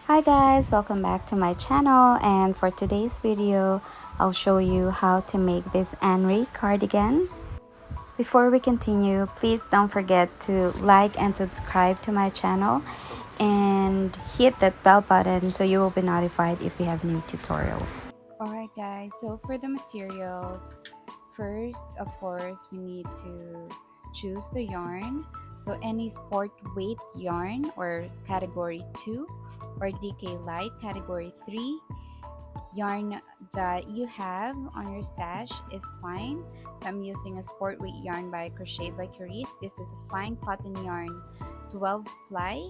Hi guys, welcome back to my channel, and for today's video I'll show you how to make this Anri cardigan. Before we continue, please don't forget to like and subscribe to my channel and hit that bell button so you will be notified if we have new tutorials. Alright guys, so for the materials, first of course we need to choose the yarn. So any sport weight yarn or category 2 or DK light category 3 yarn that you have on your stash is fine. So I'm using a sport weight yarn by Crochet by Curious. This is a fine cotton yarn 12 ply.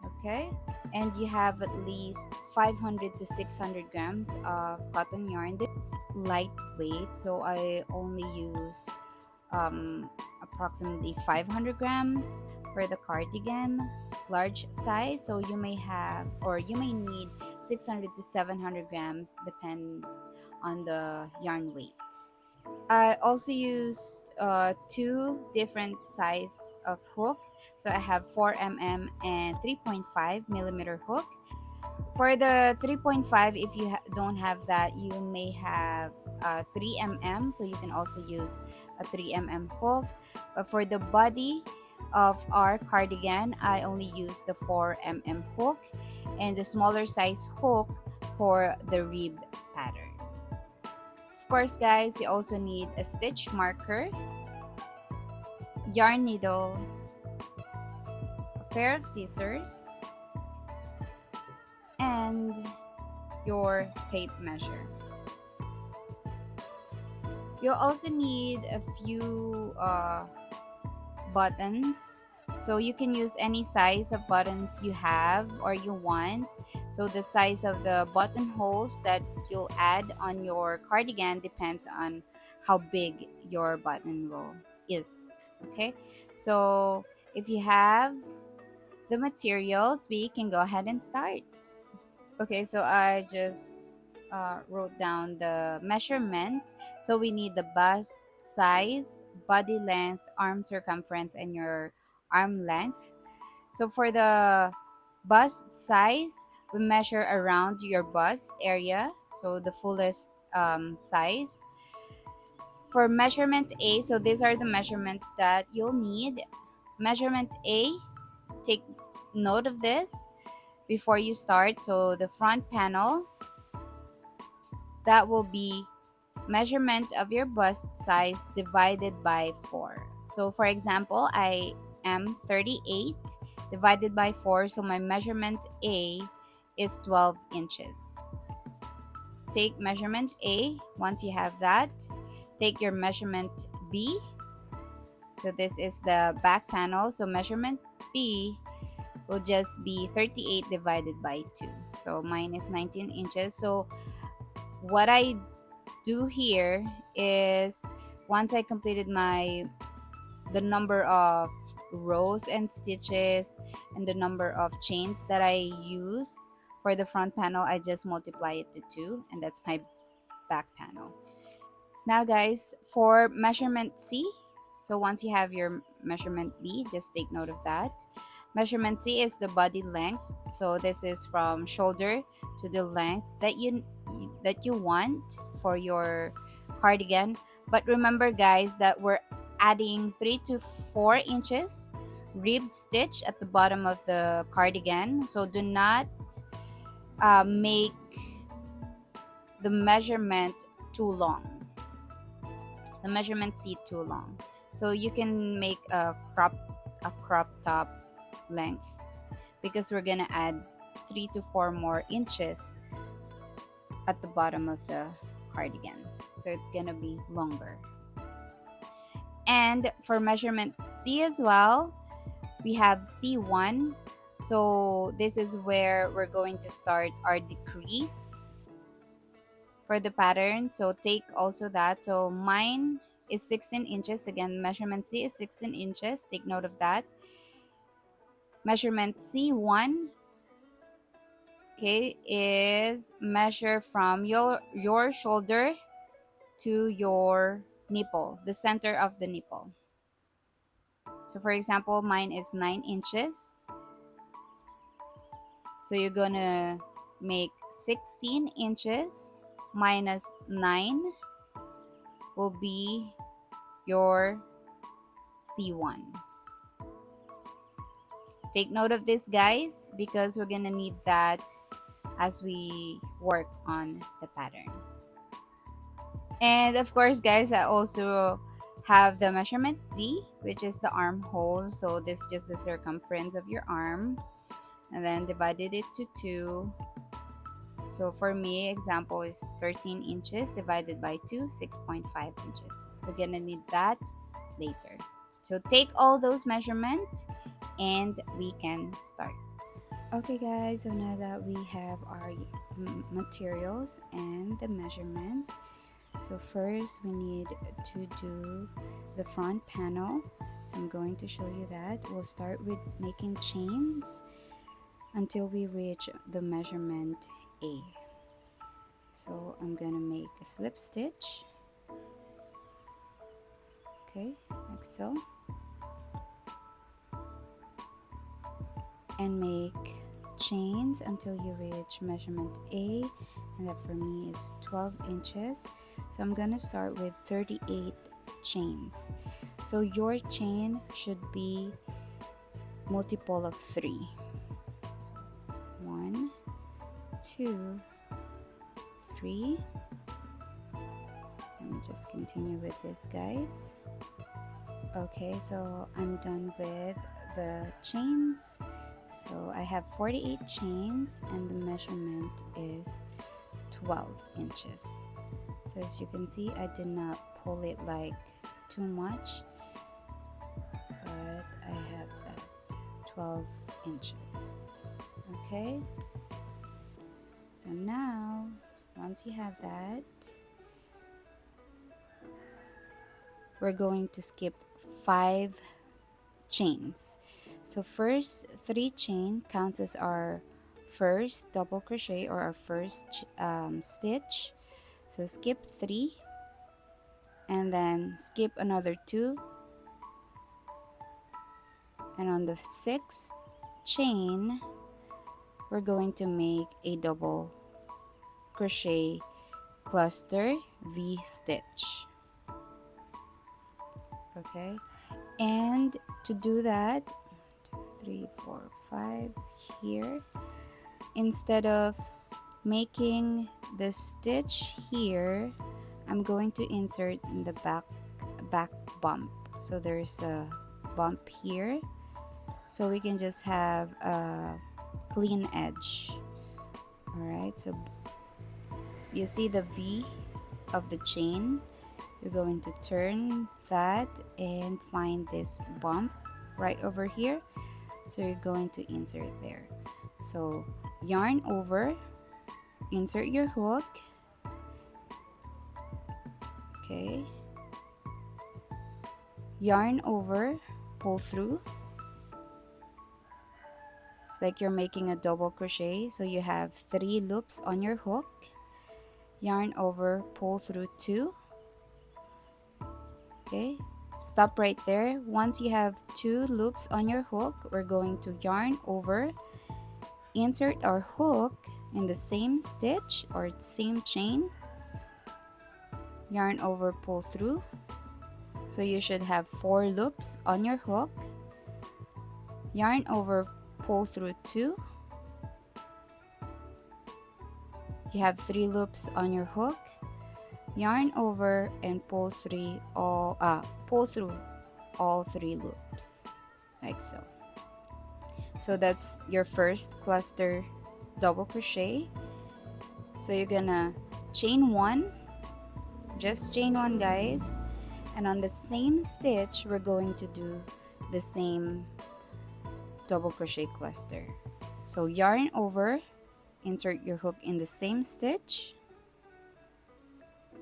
Okay, and you have at least 500 to 600 grams of cotton yarn. This is lightweight, so I only used approximately 500 grams for the cardigan large size. So you may have, or you may need 600 to 700 grams, depends on the yarn weight. I also used two different size of hook. So I have 4 mm and 3.5 millimeter hook. For the 3.5, if you don't have that, you may have 3 mm. So you can also use a 3 mm hook. But for the body of our cardigan, I only use the 4 mm hook and the smaller size hook for the rib pattern. Of course, guys, you also need a stitch marker, yarn needle, a pair of scissors, and your tape measure. You'll also need a few buttons. So you can use any size of buttons you have or you want. So the size of the buttonholes that you'll add on your cardigan depends on how big your buttonhole is. Okay, so if you have the materials, we can go ahead and start. Okay, so I just wrote down the measurement. So we need the bust size, body length, arm circumference, and your arm length. So for the bust size, we measure around your bust area, so the fullest size. For measurement A, so these are the measurement that you'll need. Measurement A, take note of this before you start. So the front panel, that will be measurement of your bust size divided by 4. So for example, I am 38 divided by 4, so my measurement A is 12 inches. Take measurement A. Once you have that, take your measurement B. So this is the back panel, so measurement B will just be 38 divided by 2. So mine is 19 inches. So what I do here is, once I completed the number of rows and stitches and the number of chains that I use for the front panel, I just multiply it to 2, and that's my back panel. Now guys, for measurement C, so once you have your measurement B, just take note of that. Measurement C is the body length. So this is from shoulder to the length that you want for your cardigan. But remember guys that we're adding 3 to 4 inches ribbed stitch at the bottom of the cardigan. So do not make the measurement too long. The measurement C too long. So you can make a crop top length, because we're gonna add 3 to 4 more inches at the bottom of the cardigan, so it's gonna be longer. And for measurement C as well, we have C1. So this is where we're going to start our decrease for the pattern. So take also that. So mine is 16 inches. Again, measurement C is 16 inches. Take note of that. Measurement C1, okay, is measure from your shoulder to your nipple, the center of the nipple. So for example, mine is 9 inches. So you're gonna make 16 inches minus 9 will be your C1. Take note of this, guys, because we're gonna need that as we work on the pattern. And of course, guys, I also have the measurement D, which is the armhole. So this is just the circumference of your arm, and then divided it to 2. So for me, example is 13 inches divided by 2, 6.5 inches. We're gonna need that later. So take all those measurements and we can start. Okay guys, so now that we have our materials and the measurement, so first we need to do the front panel. So I'm going to show you that. We'll start with making chains until we reach the measurement A. So I'm gonna make a slip stitch, okay, like so, and make chains until you reach measurement A, and that for me is 12 inches. So I'm gonna start with 38 chains. So your chain should be multiple of 3. So 1, 2, 3. Let me just continue with this, guys. Okay, so I'm done with the chains. So I have 48 chains and the measurement is 12 inches. So as you can see, I did not pull it like too much, but I have that 12 inches. Okay, so now once you have that, we're going to skip 5 chains. So first 3 chain counts as our first double crochet or our first stitch. So skip 3 and then skip another 2, and on the 6th chain we're going to make a double crochet cluster V stitch. Okay, and to do that, 1, 2, 3, 4, 5 here, instead of making the stitch here, I'm going to insert in the back bump. So there's a bump here, so we can just have a clean edge. All right, so you see the V of the chain, you're going to turn that and find this bump right over here. So you're going to insert there. So yarn over, insert your hook, okay, yarn over, pull through. It's like you're making a double crochet, so you have 3 loops on your hook, yarn over, pull through 2. Okay, stop right there. Once you have 2 loops on your hook, we're going to yarn over, insert our hook in the same stitch or same chain, yarn over, pull through. So you should have 4 loops on your hook, yarn over, pull through 2. You have 3 loops on your hook, yarn over and pull through all 3 loops, like so. So that's your first cluster double crochet. So you're gonna chain 1, just chain 1, guys, and on the same stitch we're going to do the same double crochet cluster. So yarn over, insert your hook in the same stitch,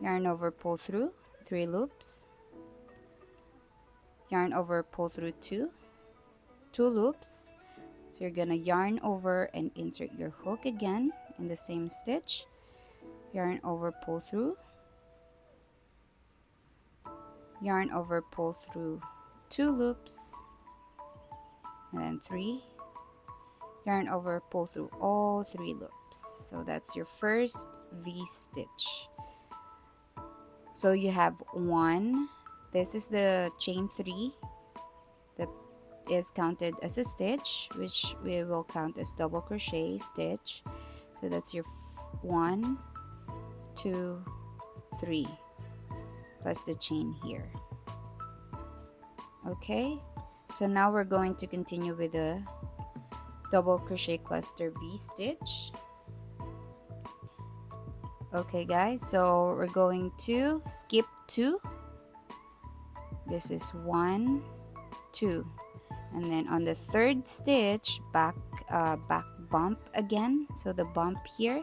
yarn over, pull through 3 loops, yarn over, pull through 2 loops. So you're gonna yarn over and insert your hook again in the same stitch, yarn over, pull through, yarn over, pull through 2 loops, and then 3, yarn over, pull through all 3 loops. So that's your first V stitch. So you have 1, this is the chain 3 that is counted as a stitch, which we will count as double crochet stitch. So that's your 1, 2, 3 plus the chain here. Okay, so now we're going to continue with the double crochet cluster V stitch. Okay guys, so we're going to skip 2. This is 1, 2, and then on the 3rd stitch, back bump again. So the bump here,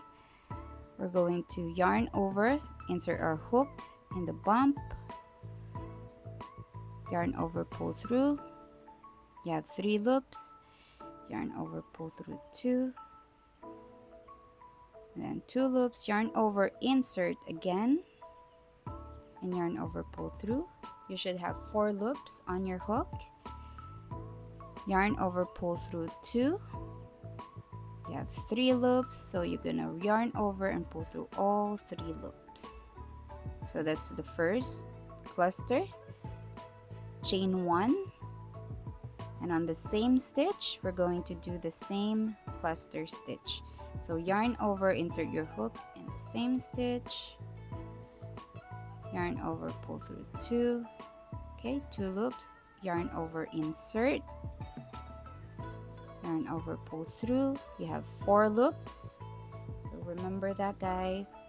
we're going to yarn over, insert our hook in the bump, yarn over, pull through. You have 3 loops, yarn over, pull through 2, and then 2 loops, yarn over, insert again, and yarn over, pull through. You should have 4 loops on your hook, yarn over, pull through 2. You have 3 loops, so you're gonna yarn over and pull through all 3 loops. So that's the first cluster, chain 1, and on the same stitch we're going to do the same cluster stitch. So yarn over, insert your hook in the same stitch, yarn over, pull through 2. Okay, 2 loops, yarn over, insert, yarn over, pull through. You have 4 loops, so remember that guys.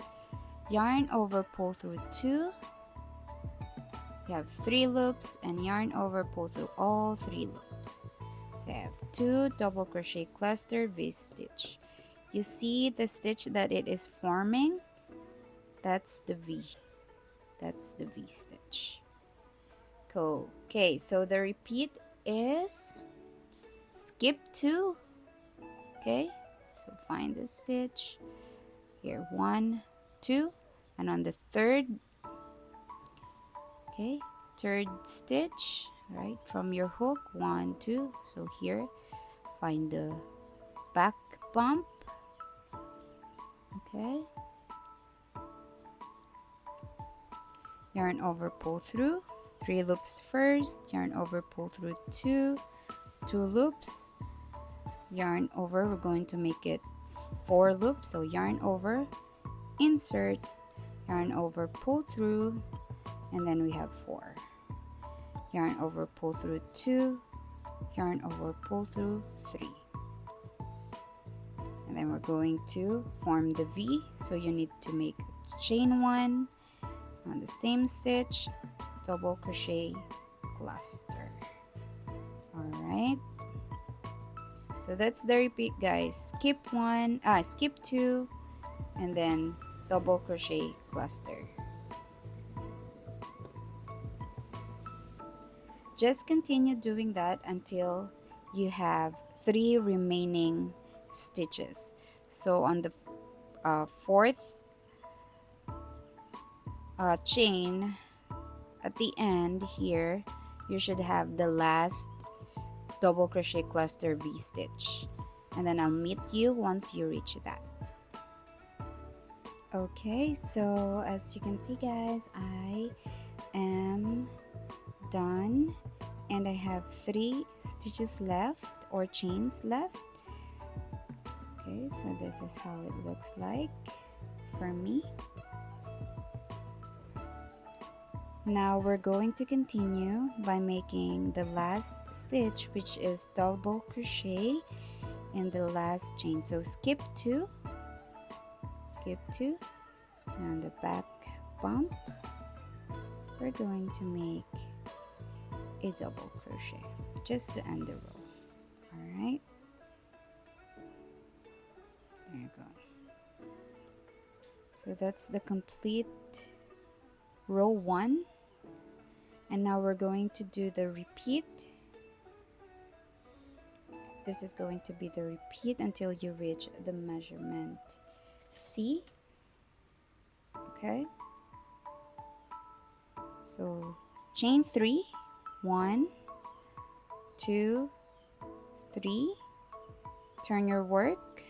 Yarn over, pull through 2. You have 3 loops, and yarn over, pull through all 3 loops. So I have 2 double crochet cluster V stitch. You see the stitch that it is forming? That's the V. That's the V stitch. Cool. Okay, so the repeat is skip 2. Okay, so find the stitch here, 1, 2, and on the 3rd, okay, 3rd stitch, right, from your hook, 1, 2. So here, find the back bump. Okay, yarn over, pull through, 3 loops first, yarn over, pull through 2, 2 loops, yarn over, we're going to make it 4 loops. So yarn over, insert, yarn over, pull through, and then we have 4. Yarn over, pull through 2, yarn over, pull through 3, and then we're going to form the V. So you need to make chain 1 on the same stitch, double crochet cluster. All right, so that's the repeat guys. Skip 2, and then double crochet cluster. Just continue doing that until you have 3 remaining stitches. So on the 4th chain at the end here, you should have the last double crochet cluster V stitch, and then I'll meet you once you reach that. Okay, so as you can see guys, I am done, and I have 3 stitches left, or chains left. Okay, so this is how it looks like for me. Now we're going to continue by making the last stitch, which is double crochet in the last chain. So skip 2, and on the back bump we're going to make a double crochet just to end the row. All right, there you go. So that's the complete row 1, and now we're going to do the repeat. This is going to be the repeat until you reach the measurement C. Okay, so chain 3, 1, 2, 3, turn your work.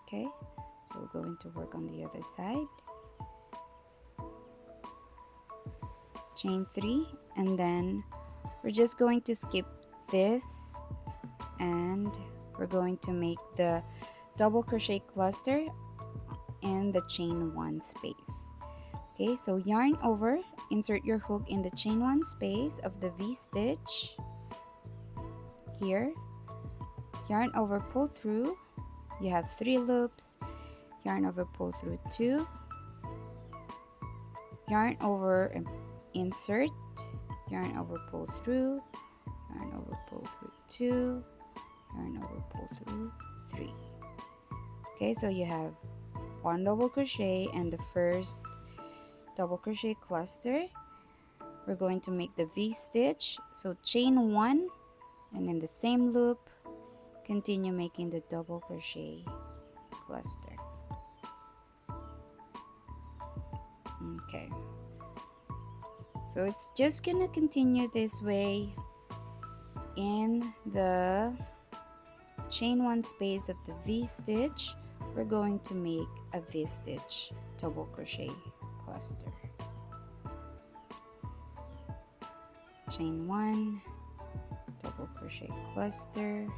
Okay, so we're going to work on the other side. Chain 3, and then we're just going to skip this, and we're going to make the double crochet cluster in the chain 1 space. Okay, so yarn over, insert your hook in the chain 1 space of the V stitch here, yarn over, pull through. You have 3 loops, yarn over, pull through 2, yarn over and insert, yarn over, pull through, yarn over, pull through 2, yarn over, pull through 3. Okay, so you have 1 double crochet and the first double crochet cluster. We're going to make the V stitch, so chain 1, and in the same loop continue making the double crochet cluster. Okay, so it's just gonna continue this way. In the chain 1 space of the V stitch, we're going to make a V stitch double crochet cluster. Chain 1, double crochet cluster.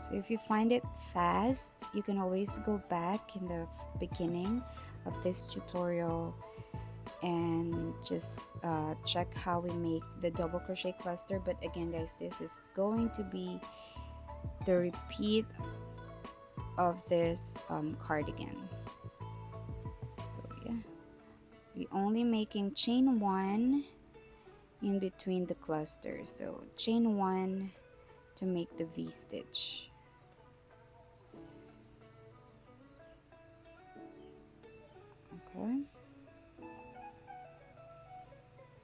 So if you find it fast, you can always go back in the beginning of this tutorial and just check how we make the double crochet cluster. But again guys, this is going to be the repeat of this cardigan. So yeah, we only making chain 1 in between the clusters, so chain 1 to make the V stitch. Okay.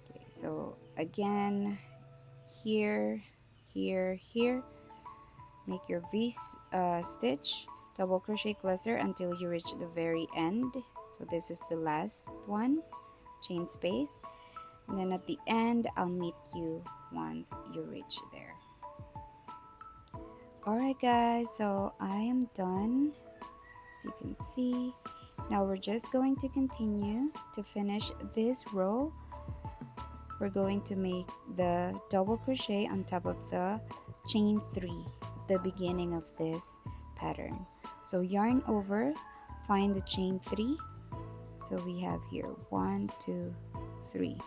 Okay, so again, here, make your V stitch, double crochet cluster until you reach the very end. So this is the last one, chain space, and then at the end I'll meet you once you reach there. Alright guys, so I am done, as you can see. Now we're just going to continue to finish this row. We're going to make the double crochet on top of the chain 3 at the beginning of this pattern. So yarn over, find the chain 3. So we have here 1, 2, 3.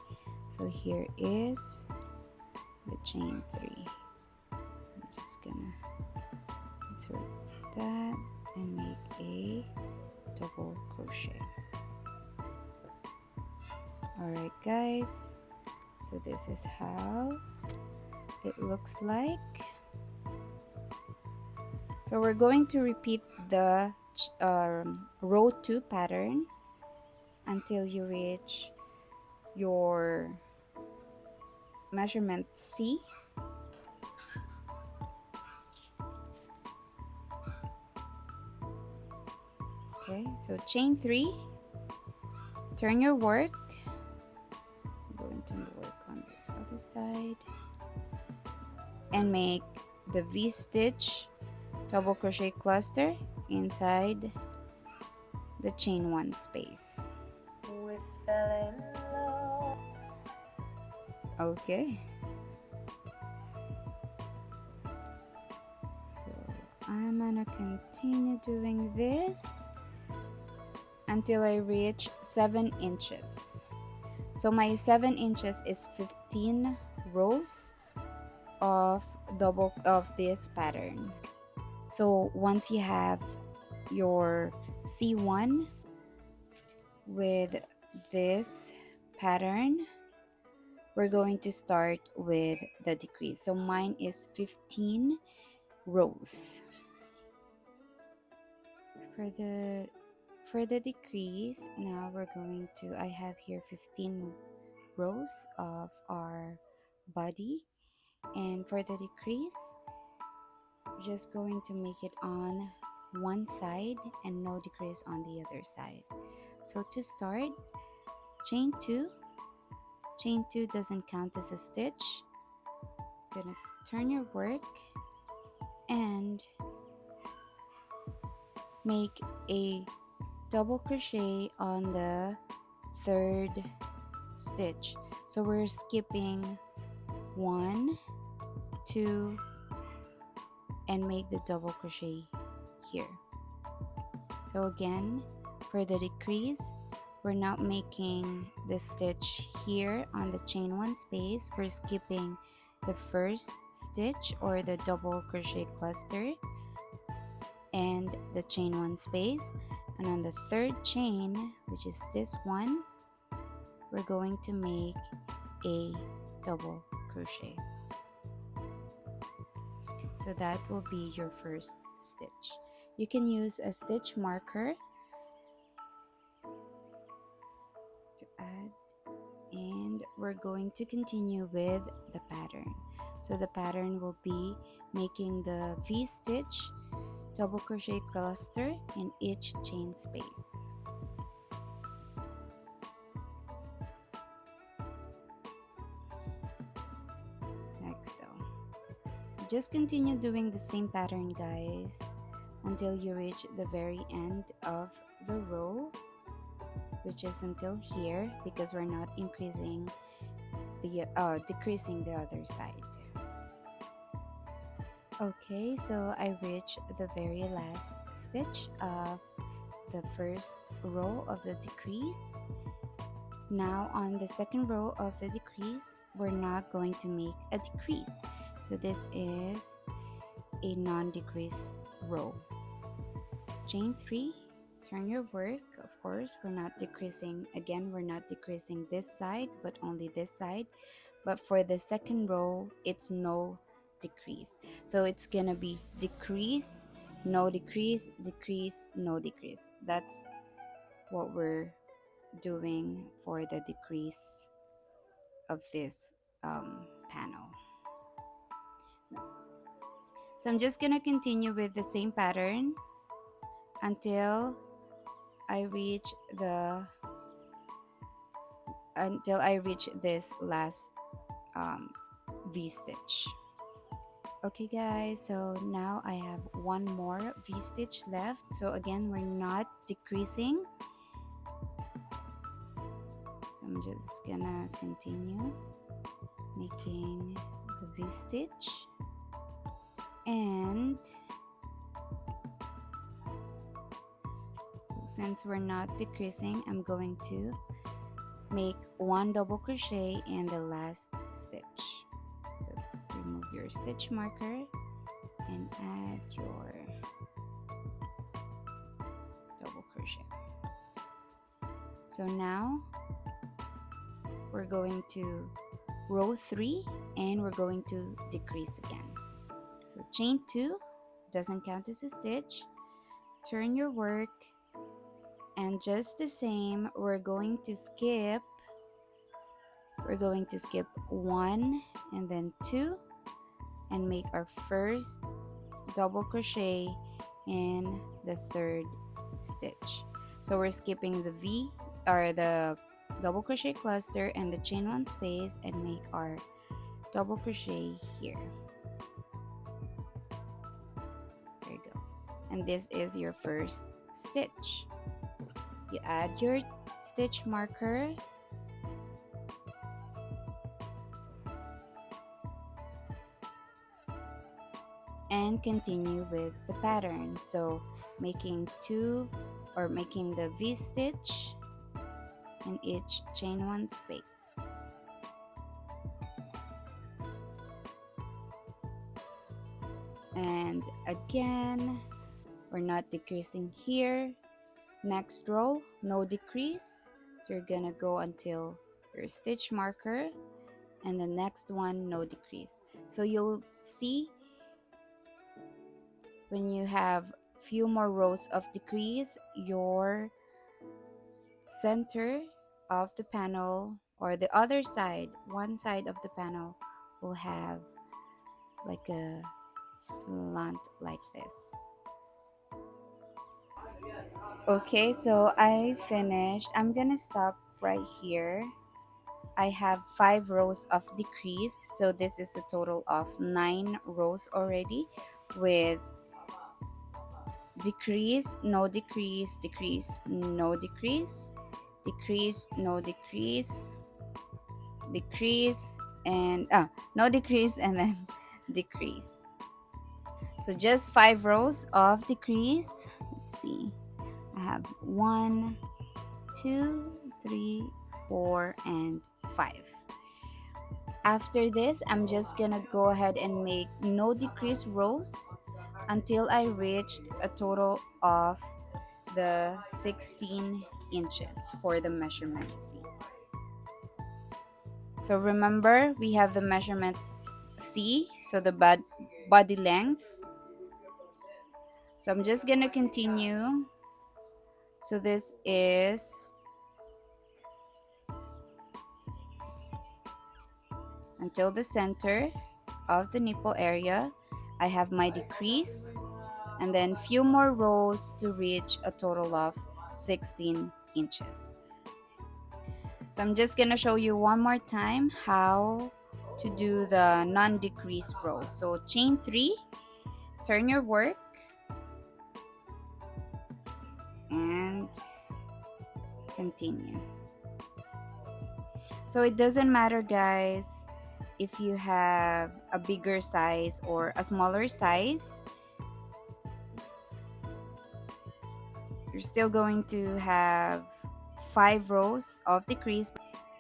So here is the chain 3. I'm just gonna insert that and make a double crochet. Alright guys, so this is how it looks like. So we're going to repeat the row 2 pattern until you reach your measurement C. Okay, so chain 3, turn your work, I'm going to work on the other side, and make the V stitch double crochet cluster inside the chain 1 space. We fell in love. Okay, so I'm gonna continue doing this until I reach 7 inches. So my 7 inches is 15 rows of this pattern. So once you have your C1 with this pattern, we're going to start with the decrease. So mine is 15 rows. For the decrease, now we're going to, I have here 15 rows of our body, and for the decrease, we're just going to make it on one side and no decrease on the other side. So to start, chain 2, Chain 2 doesn't count as a stitch. Gonna turn your work and make a double crochet on the third stitch. So we're skipping 1, 2, and make the double crochet here. So again, for the decrease, we're not making the stitch here on the chain 1 space. We're skipping the first stitch or the double crochet cluster and the chain 1 space, and on the third chain, which is this one, we're going to make a double crochet. So that will be your first stitch. You can use a stitch marker to add, and we're going to continue with the pattern. So the pattern will be making the V stitch, double crochet cluster in each chain space. Like so. Just continue doing the same pattern, guys, until you reach the very end of the row, which is until here, because we're not increasing the decreasing the other side. Okay, so I reached the very last stitch of the first row of the decrease. Now on the second row of the decrease, we're not going to make a decrease. So this is a non-decrease row. Chain 3, turn your work. Of course, we're not decreasing. Again, we're not decreasing this side, but only this side. But for the second row, it's no decrease. So it's gonna be decrease, no decrease, decrease, no decrease. That's what we're doing for the decrease of this panel. So I'm just gonna continue with the same pattern until I reach this last V stitch. Okay guys, so now I have one more V stitch left. So again, we're not decreasing. So I'm just gonna continue making the V stitch, and so since we're not decreasing, I'm going to make one double crochet in the last stitch. So remove your stitch marker and add your double crochet. So now we're going to row 3 and we're going to decrease again. So chain 2 doesn't count as a stitch. Turn your work, and just the same, we're going to skip 1 and then 2 and make our first double crochet in the third stitch. So we're skipping the V or the double crochet cluster and the chain 1 space and make our double crochet here. There you go. And this is your first stitch. You add your stitch marker and continue with the pattern. So making the V stitch in each chain 1 space. And again, we're not decreasing here. Next row, no decrease. So you're gonna go until your stitch marker, and the next one, no decrease. So you'll see when you have few more rows of decrease, your center of the panel or the other side, one side of the panel will have like a slant like this. Okay, so I finished. I'm gonna stop right here I have 5 rows of decrease, so this is a total of 9 rows already, with decrease, no decrease, decrease, no decrease, decrease, no decrease, decrease, and no decrease, and then decrease. So just 5 rows of decrease. Let's see, I have 1, 2, 3, 4, and 5. After this, I'm just gonna go ahead and make no decrease rows until I reached a total of the 16 inches for the measurement C. So remember, we have the measurement C, so the body length. So I'm just gonna continue. So this is until the center of the nipple area. I have my decrease, and then few more rows to reach a total of 16 inches. So I'm just gonna show you one more time how to do the non-decrease row. So chain 3, turn your work, and continue. So it doesn't matter, guys, if you have a bigger size or a smaller size, you're still going to have 5 rows of decrease.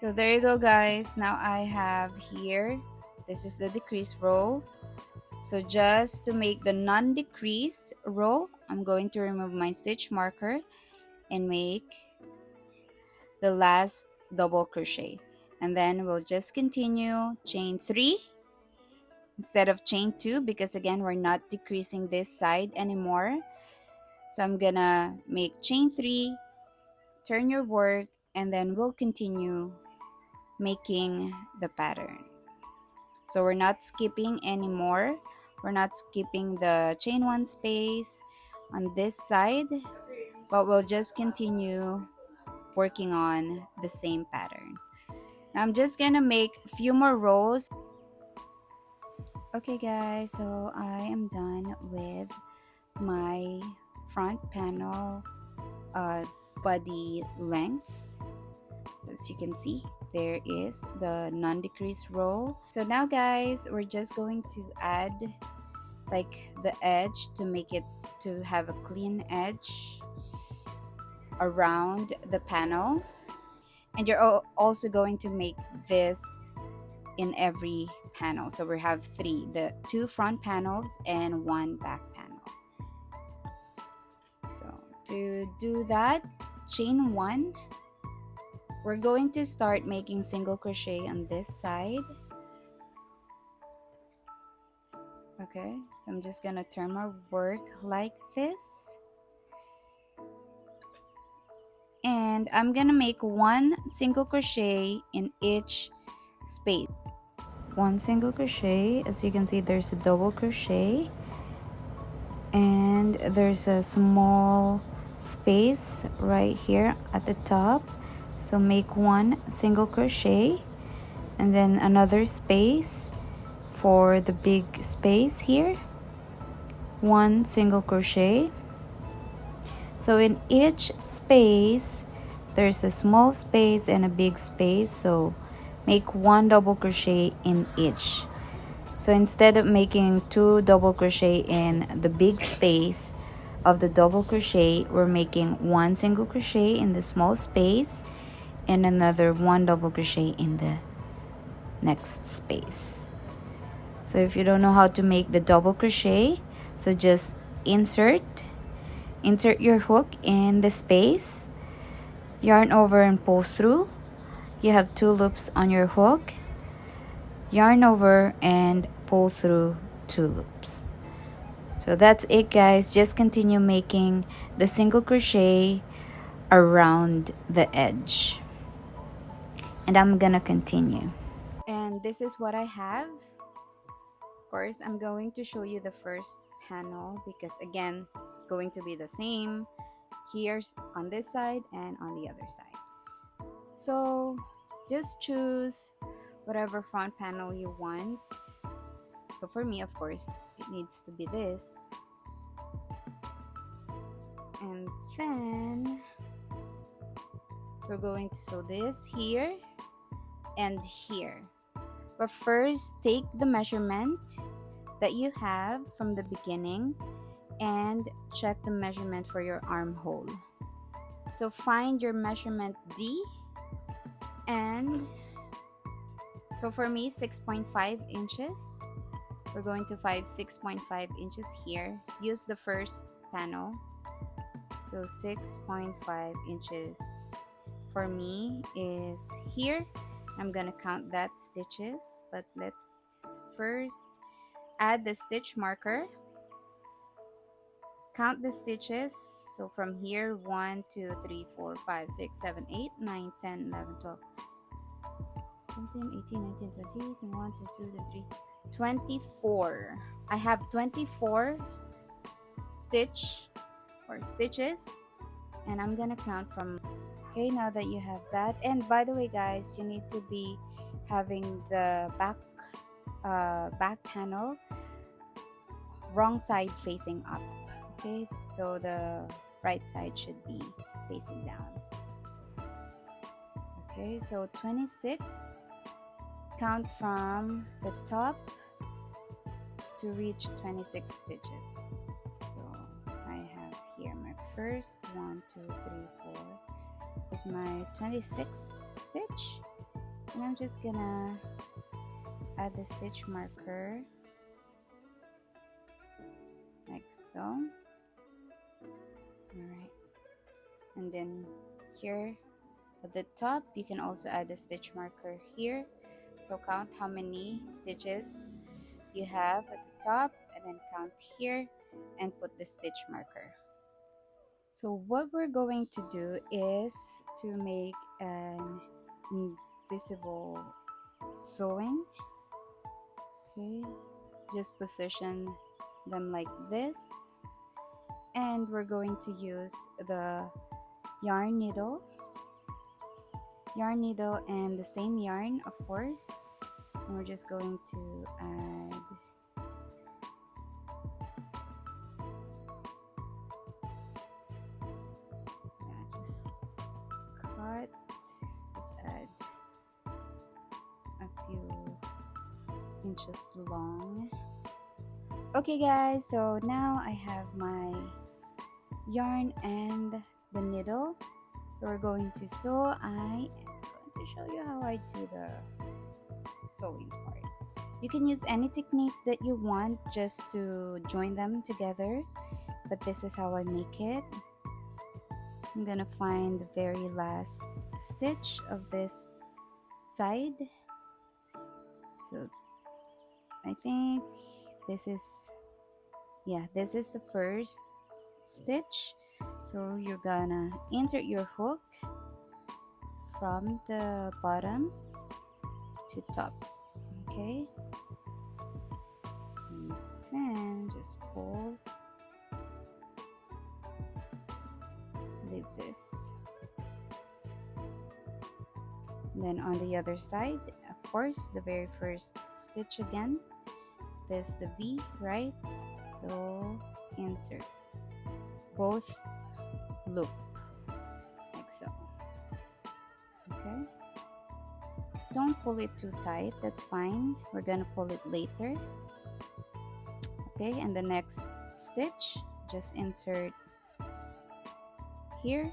So there you go, guys. Now I have here, this is the decrease row. So just to make the non-decrease row, I'm going to remove my stitch marker and make the last double crochet, and then we'll just continue chain 3 instead of chain 2, because again we're not decreasing this side anymore. So I'm gonna make chain 3, turn your work, and then we'll continue making the pattern. So we're not skipping anymore. We're not skipping the chain 1 space on this side, but we'll just continue working on the same pattern. Now I'm just gonna make a few more rows. Okay, guys, so I am done with my front panel body length. So as you can see, there is the non-decrease row. So now, guys, we're just going to add like the edge to make it to have a clean edge around the panel, and you're also going to make this in every panel. So we have 3, the 2 front panels and 1 back panel. So to do that, chain 1, we're going to start making single crochet on this side. Okay, so I'm just gonna turn my work like this, and I'm gonna make 1 single crochet in each space. 1 single crochet. As you can see, there's a double crochet, and there's a small space right here at the top. So make 1 single crochet, and then another space for the big space here, 1 single crochet. So in each space there's a small space and a big space, so make 1 double crochet in each. So instead of making 2 double crochet in the big space of the double crochet, we're making 1 single crochet in the small space and another 1 double crochet in the next space. So if you don't know how to make the double crochet, so just insert your hook in the space, yarn over and pull through. You have 2 loops on your hook, yarn over and pull through 2 loops. So that's it, guys. Just continue making the single crochet around the edge, and I'm gonna continue. And this is what I have. Of course, I'm going to show you the first panel because again it's going to be the same here on this side and on the other side. So just choose whatever front panel you want. So for me, of course, it needs to be this. And then we're going to sew this here and here. But first, take the measurement that you have from the beginning and check the measurement for your armhole. So find your measurement D, and so for me 6.5 inches. We're going to 6.5 inches here. Use the first panel. So 6.5 inches for me is here. I'm gonna count that stitches, but let's first add the stitch marker. Count the stitches. So from here 1, 2, 3, 4, 5, 6, 7, 8, 9, 10, 11, 12, 17, 18, 19, 20, 21, 22, 23, 24. I have 24 stitches, and I'm gonna count from. Okay, now that you have that, and by the way guys, you need to be having the back panel wrong side facing up. Okay, so the right side should be facing down. Okay, so 26, count from the top to reach 26 stitches. So I have here my first 1, 2, 3, 4 is my 26th stitch, and I'm just gonna add the stitch marker like so. All right, and then here at the top you can also add a stitch marker here. So count how many stitches you have at the top, and then count here and put the stitch marker. So what we're going to do is to make an invisible sewing. Okay, just position them like this, and we're going to use the yarn needle and the same yarn, of course, and we're just going to add just add a few inches long. Okay guys, so now I have my yarn and the needle, so we're going to sew. I am going to show you how I do the sewing part. You can use any technique that you want just to join them together, but this is how I make it. I'm gonna find the very last stitch of this side. So I think this is the first stitch. So you're gonna insert your hook from the bottom to top. Okay, and then just pull, leave this, and then on the other side, of course, the very first stitch again, this the V, right? So insert both loop like so. Okay, don't pull it too tight, that's fine, we're gonna pull it later. Okay, and the next stitch, just insert here,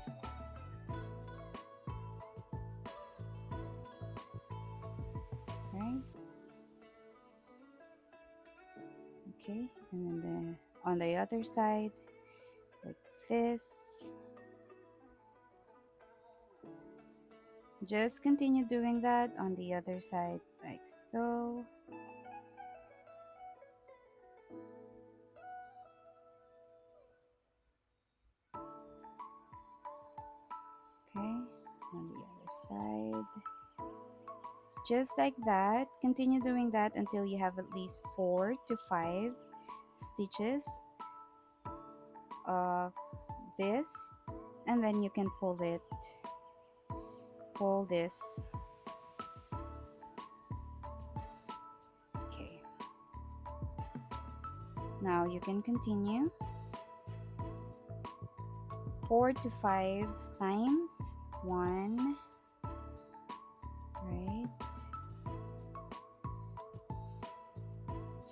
right? Okay, and then on the other side like this. Just continue doing that on the other side like so. Okay, on the other side. Just like that. Continue doing that until you have at least 4 to 5 stitches of this, and then you can pull this Now you can continue 4 to 5 times. One, right?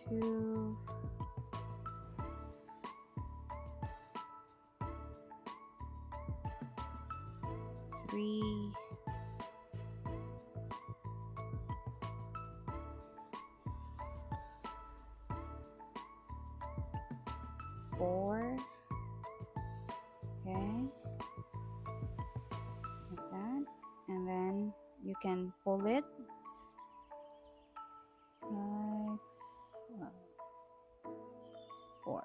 Two, three, four. Okay, like that. And then you can pull it like so. Four.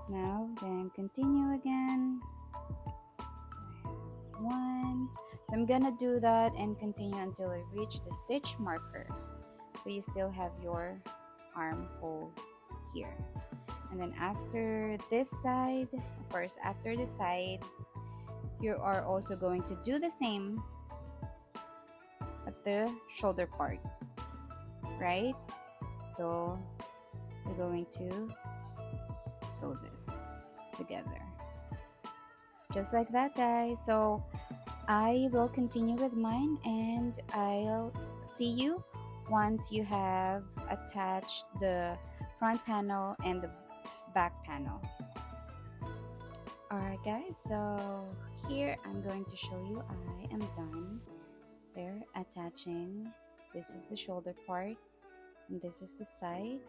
Now then continue again. So I have one. So I'm gonna do that and continue until I reach the stitch marker. So you still have your armhole here. And then after this side, of course, after the side, you are also going to do the same at the shoulder part, right? So we're going to sew this together. Just like that, guys. So I will continue with mine and I'll see you once you have attached the front panel and the back panel. Alright, guys, so here I'm going to show you I am done there attaching. This is the shoulder part and this is the side.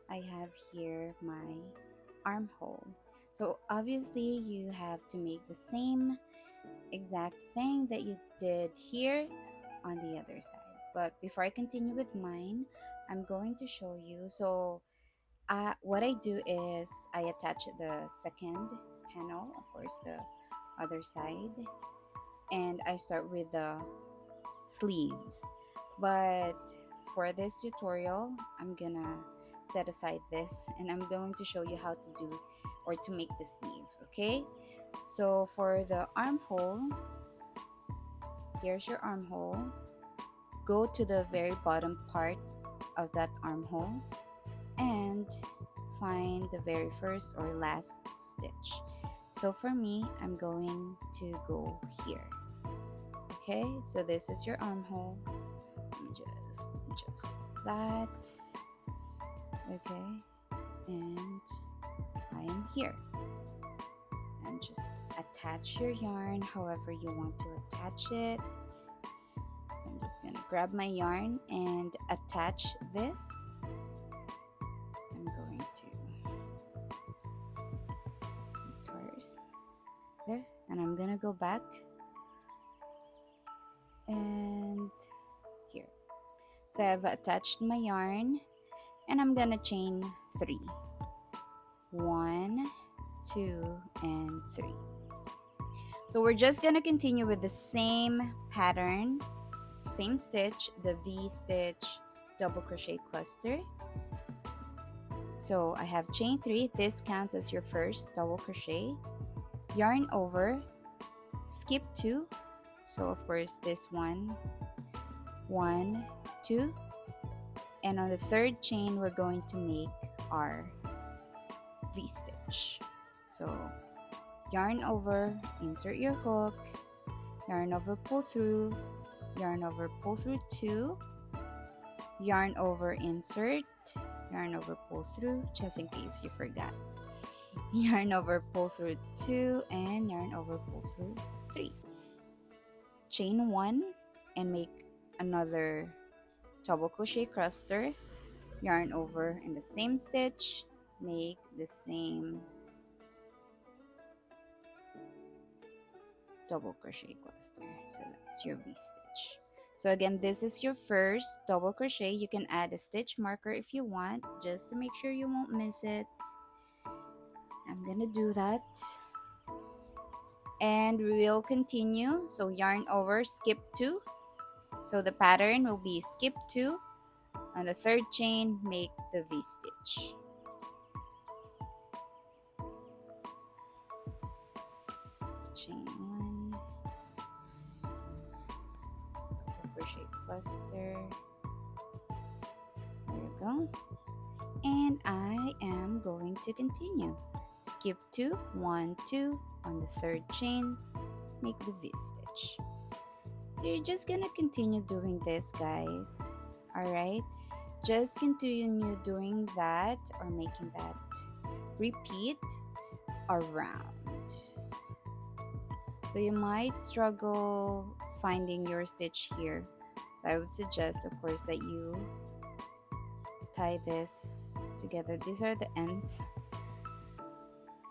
I have here my armhole. So obviously you have to make the same exact thing that you did here on the other side. But before I continue with mine, I'm going to show you. So what I do is I attach the second panel, of course, the other side, and I start with the sleeves. But for this tutorial, I'm gonna set aside this and I'm going to show you how to do or to make the sleeve, okay? So for the armhole, here's your armhole. Go to the very bottom part of that armhole and find the very first or last stitch. So for me, I'm going to go here. Okay, so this is your armhole. Just adjust that. Okay, and I am here. And just attach your yarn however you want to attach it. So I'm just gonna grab my yarn and attach this. I'm going to first there, and I'm gonna go back and here. So I've attached my yarn and I'm gonna chain 3. 1, 2, and 3. So we're just gonna continue with the same pattern, same stitch, the V stitch, double crochet cluster. So I have chain 3. This counts as your first double crochet. Yarn over, skip 2. So of course this one, 1, 2, and on the third chain we're going to make our V stitch. So yarn over, insert your hook, yarn over, pull through, yarn over, pull through 2, yarn over, insert, yarn over, pull through, just in case you forgot. Yarn over, pull through 2, and yarn over, pull through 3. Chain 1 and make another double crochet cluster, yarn over in the same stitch, make the same double crochet cluster. So that's your V stitch. So again, this is your first double crochet. You can add a stitch marker if you want, just to make sure you won't miss it. I'm gonna do that. And we'll continue. So yarn over, skip 2. So the pattern will be skip 2. On the third chain, make the V stitch. Chain 1, double crochet cluster. There you go. and I am going to continue. Skip 2, 1, 2 on the third chain, make the V stitch. So you're just gonna continue doing this, guys. Alright? Just continue doing that or making that repeat around. So you might struggle finding your stitch here. So I would suggest, of course, that you tie this together. These are the ends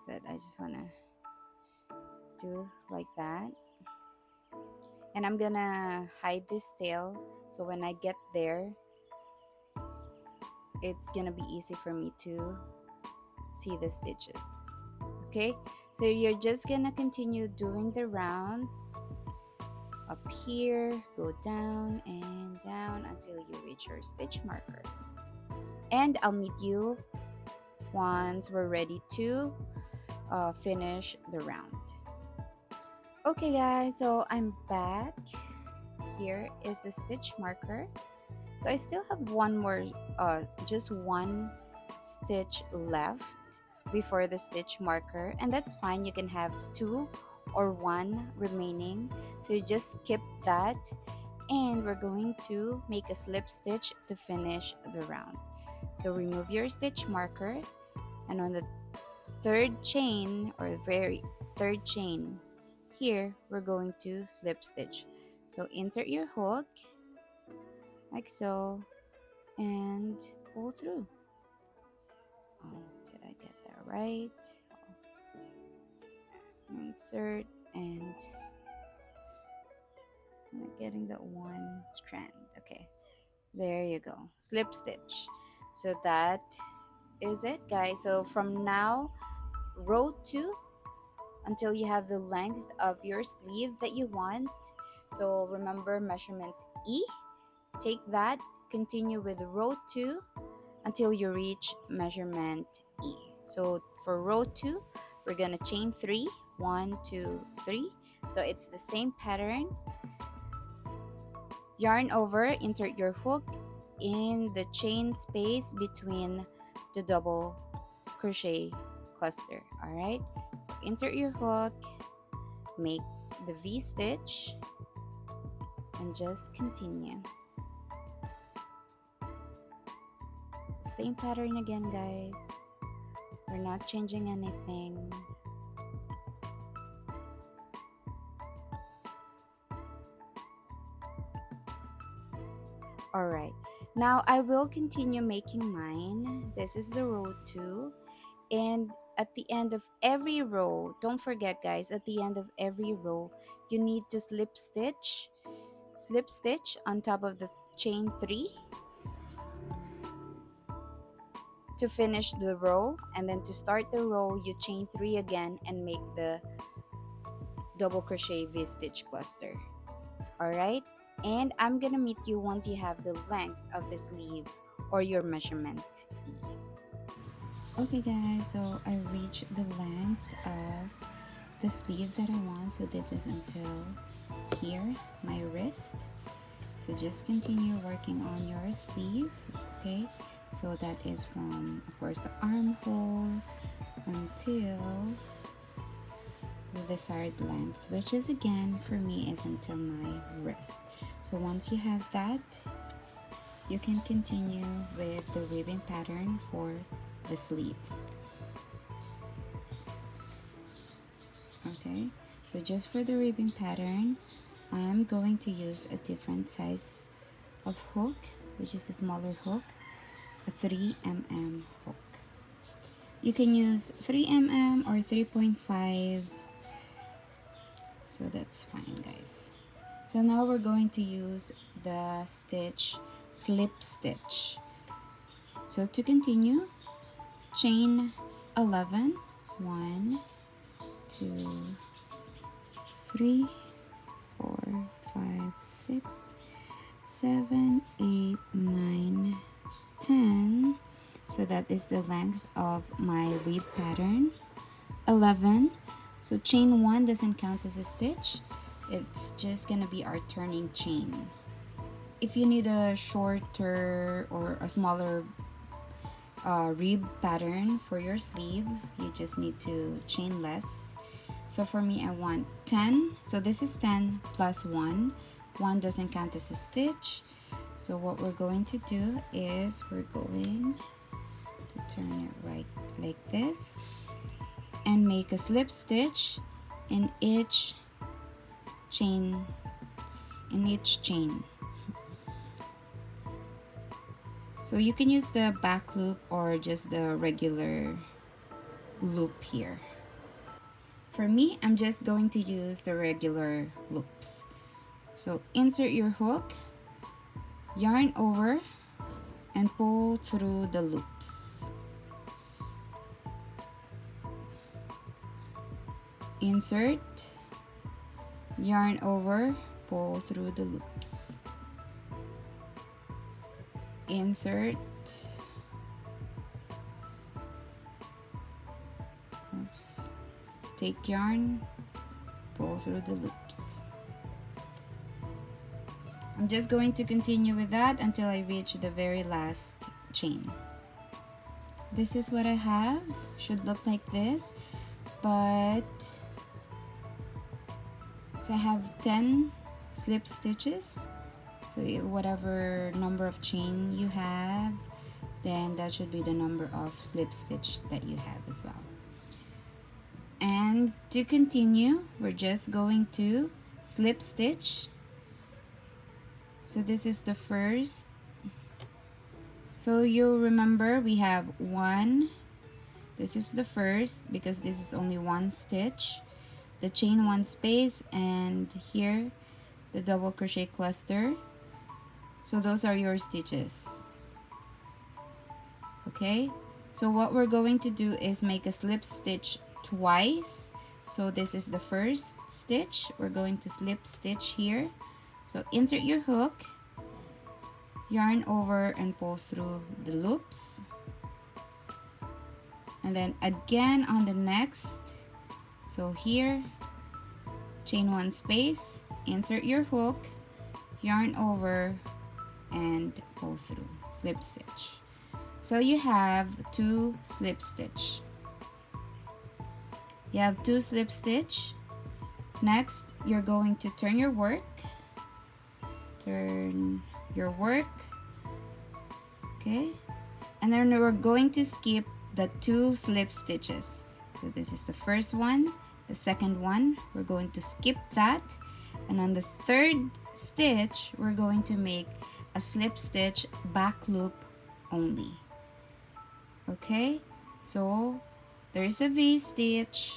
that I just want to do like that. And I'm gonna hide this tail so when I get there, it's gonna be easy for me to see the stitches. Okay, so you're just gonna continue doing the rounds up here, go down and down until you reach your stitch marker. And I'll meet you once we're ready to finish the round. Okay, guys, so I'm back. Here is the stitch marker. So I still have one more, just one stitch left before the stitch marker, and that's fine. You can have two or one remaining. So you just skip that, and we're going to make a slip stitch to finish the round. So remove your stitch marker, and on the third chain or very third chain here, we're going to slip stitch. So insert your hook like so and pull through. Oh, did I get that right? Insert, and I'm not getting that one strand. Okay, there you go. Slip stitch. So that is it, guys. So from now, row 2 until you have the length of your sleeve that you want. So remember measurement E. Take that, continue with row 2 until you reach measurement E. So for row 2, we're gonna chain 3, 1, 2, 3. So it's the same pattern. Yarn over, insert your hook in the chain space between the double crochet cluster. All right, so insert your hook, make the V stitch, and just continue. Same pattern again, guys. We're not changing anything. All right, now I will continue making mine. This is the row 2, and at the end of every row, don't forget, guys, at the end of every row you need to slip stitch on top of the chain 3 to finish the row, and then to start the row you chain 3 again and make the double crochet V stitch cluster. All right, and I'm gonna meet you once you have the length of the sleeve or your measurement E. Okay, guys, so I reached the length of the sleeve that I want. So this is until here, my wrist. So just continue working on your sleeve. Okay, so that is from, of course, the armhole until the desired length, which is again for me is until my wrist. So once you have that, you can continue with the ribbing pattern for the sleeve. Okay, so just for the ribbing pattern, I'm going to use a different size of hook, which is a smaller hook, a 3mm hook. You can use 3mm or 3.5, so that's fine, guys. So now we're going to use the stitch slip stitch. So to continue, chain 11, 1, 2, 3, 4, 5, 6, 7, 8, 9, 10. So that is the length of my rib pattern. 11. So chain 1 doesn't count as a stitch. It's just gonna be our turning chain. If you need a shorter or a smaller rib pattern for your sleeve, you just need to chain less. So for me, I want 10. So this is 10 plus 1. 1 doesn't count as a stitch. So what we're going to do is we're going to turn it right like this and make a slip stitch in each chain. So you can use the back loop or just the regular loop here. For me, I'm just going to use the regular loops. So insert your hook, yarn over, and pull through the loops. Insert, yarn over, pull through the loops. Insert, take yarn, pull through the loops. I'm just going to continue with that until I reach the very last chain. This is what I have. Should look like this, but so I have 10 slip stitches. So whatever number of chain you have, then that should be the number of slip stitch that you have as well. And to continue, we're just going to slip stitch. So this is the first. So you remember we have 1. This is the first because this is only 1 stitch. The chain 1 space, and here the double crochet cluster. So those are your stitches. Okay, so what we're going to do is make a slip stitch twice. So this is the first stitch. We're going to slip stitch here. So insert your hook, yarn over, and pull through the loops. And then again on the next. So here, chain 1 space, insert your hook, yarn over, and pull through, slip stitch. So you have 2 slip stitch. You have 2 slip stitch. Next, you're going to turn your work. Turn your work. Okay. And then we're going to skip the 2 slip stitches. So this is the first one, the second one. We're going to skip that. And on the third stitch, we're going to make a slip stitch back loop only. Okay, so there's a V stitch.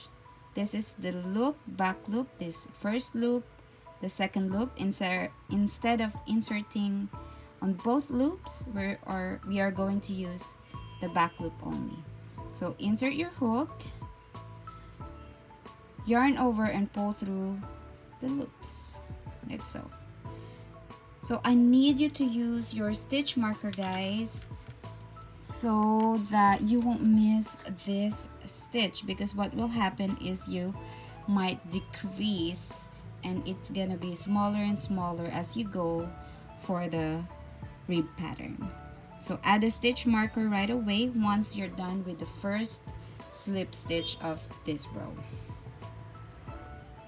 This is the loop, back loop, this first loop, the second loop. Instead of inserting on both loops, we are going to use the back loop only. So insert your hook, yarn over, and pull through the loops like so. So I need you to use your stitch marker, guys, so that you won't miss this stitch, because what will happen is you might decrease and it's gonna be smaller and smaller as you go for the rib pattern. So add a stitch marker right away once you're done with the first slip stitch of this row.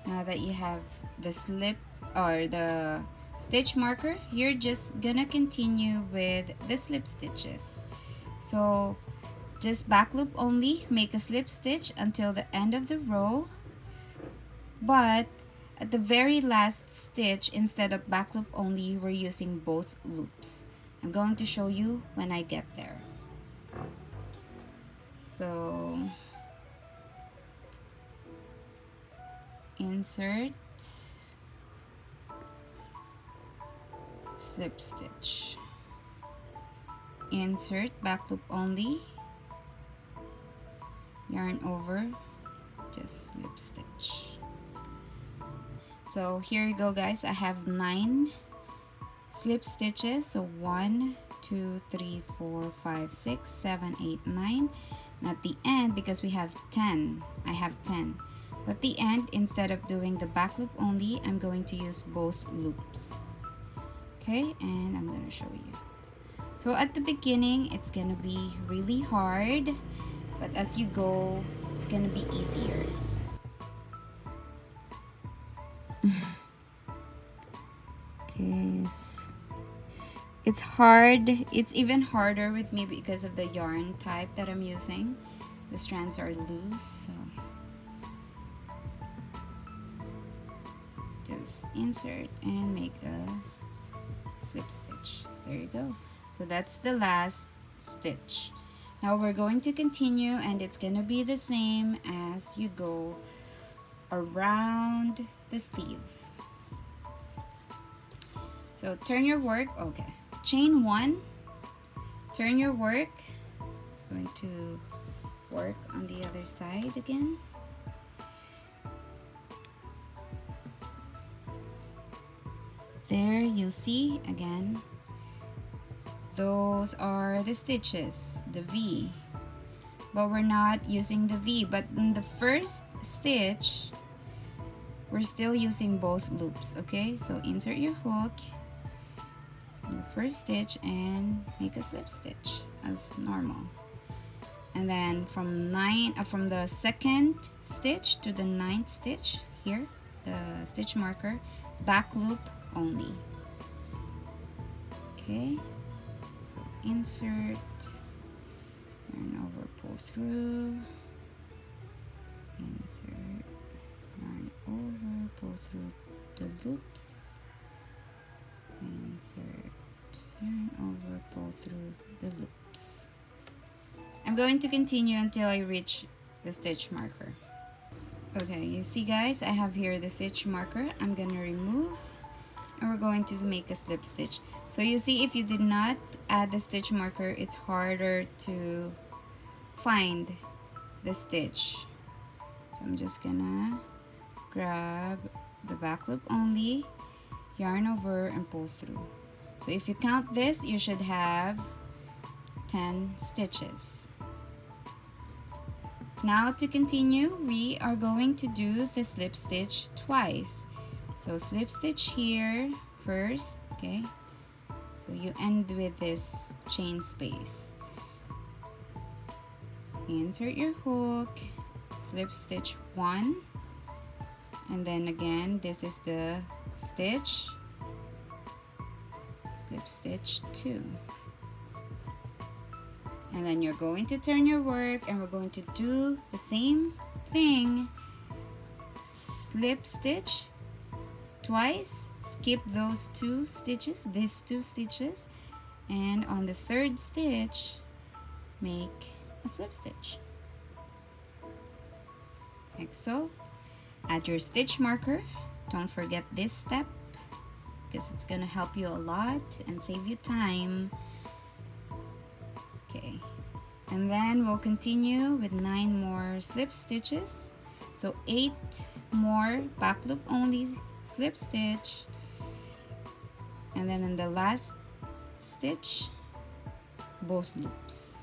Now that you have the slip or the stitch marker, you're just gonna continue with the slip stitches. So just back loop only, make a slip stitch until the end of the row, but at the very last stitch, instead of back loop only, we're using both loops. I'm going to show you when I get there. So insert, slip stitch, insert, back loop only, yarn over, just slip stitch. So here you go, guys. I have 9 slip stitches. So 1, 2, 3, 4, 5, 6, 7, 8, 9. And at the end, because we have 10, I have 10. So at the end, instead of doing the back loop only, I'm going to use both loops. Okay, and I'm going to show you. So at the beginning, it's gonna be really hard, but as you go, it's gonna be easier. Okay, it's hard. It's even harder with me because of the yarn type that I'm using. The strands are loose, so just insert and make a slip stitch. There you go. So that's the last stitch. Now we're going to continue, and it's gonna be the same as you go around the sleeve. So turn your work, okay. Chain one, turn your work. Going to work on the other side again. There you'll see again, those are the stitches, the V. But we're not using the V, but in the first stitch, we're still using both loops, okay? So insert your hook in the first stitch and make a slip stitch as normal. And then from the second stitch to the ninth stitch here, the stitch marker, back loop only. Okay, so insert, yarn over, pull through, insert, yarn over, pull through the loops, insert, yarn over, pull through the loops. I'm going to continue until I reach the stitch marker. Okay, you see guys, I have here the stitch marker. I'm gonna remove, and we're going to make a slip stitch. So you see, if you did not add the stitch marker, it's harder to find the stitch. So I'm just gonna grab the back loop only, yarn over, and pull through. So if you count this, you should have 10 stitches. Now to continue, we are going to do the slip stitch twice. So slip stitch here first, okay? So you end with this chain space. Insert your hook, slip stitch 1, and then again, this is the stitch, slip stitch 2. And then you're going to turn your work, and we're going to do the same thing. Slip stitch twice, skip those 2 stitches, these 2 stitches, and on the third stitch, make a slip stitch. Like so. Add your stitch marker. Don't forget this step because it's gonna help you a lot and save you time. Okay, and then we'll continue with 9 more slip stitches. So 8 more back loop only slip stitch, and then in the last stitch, both loops.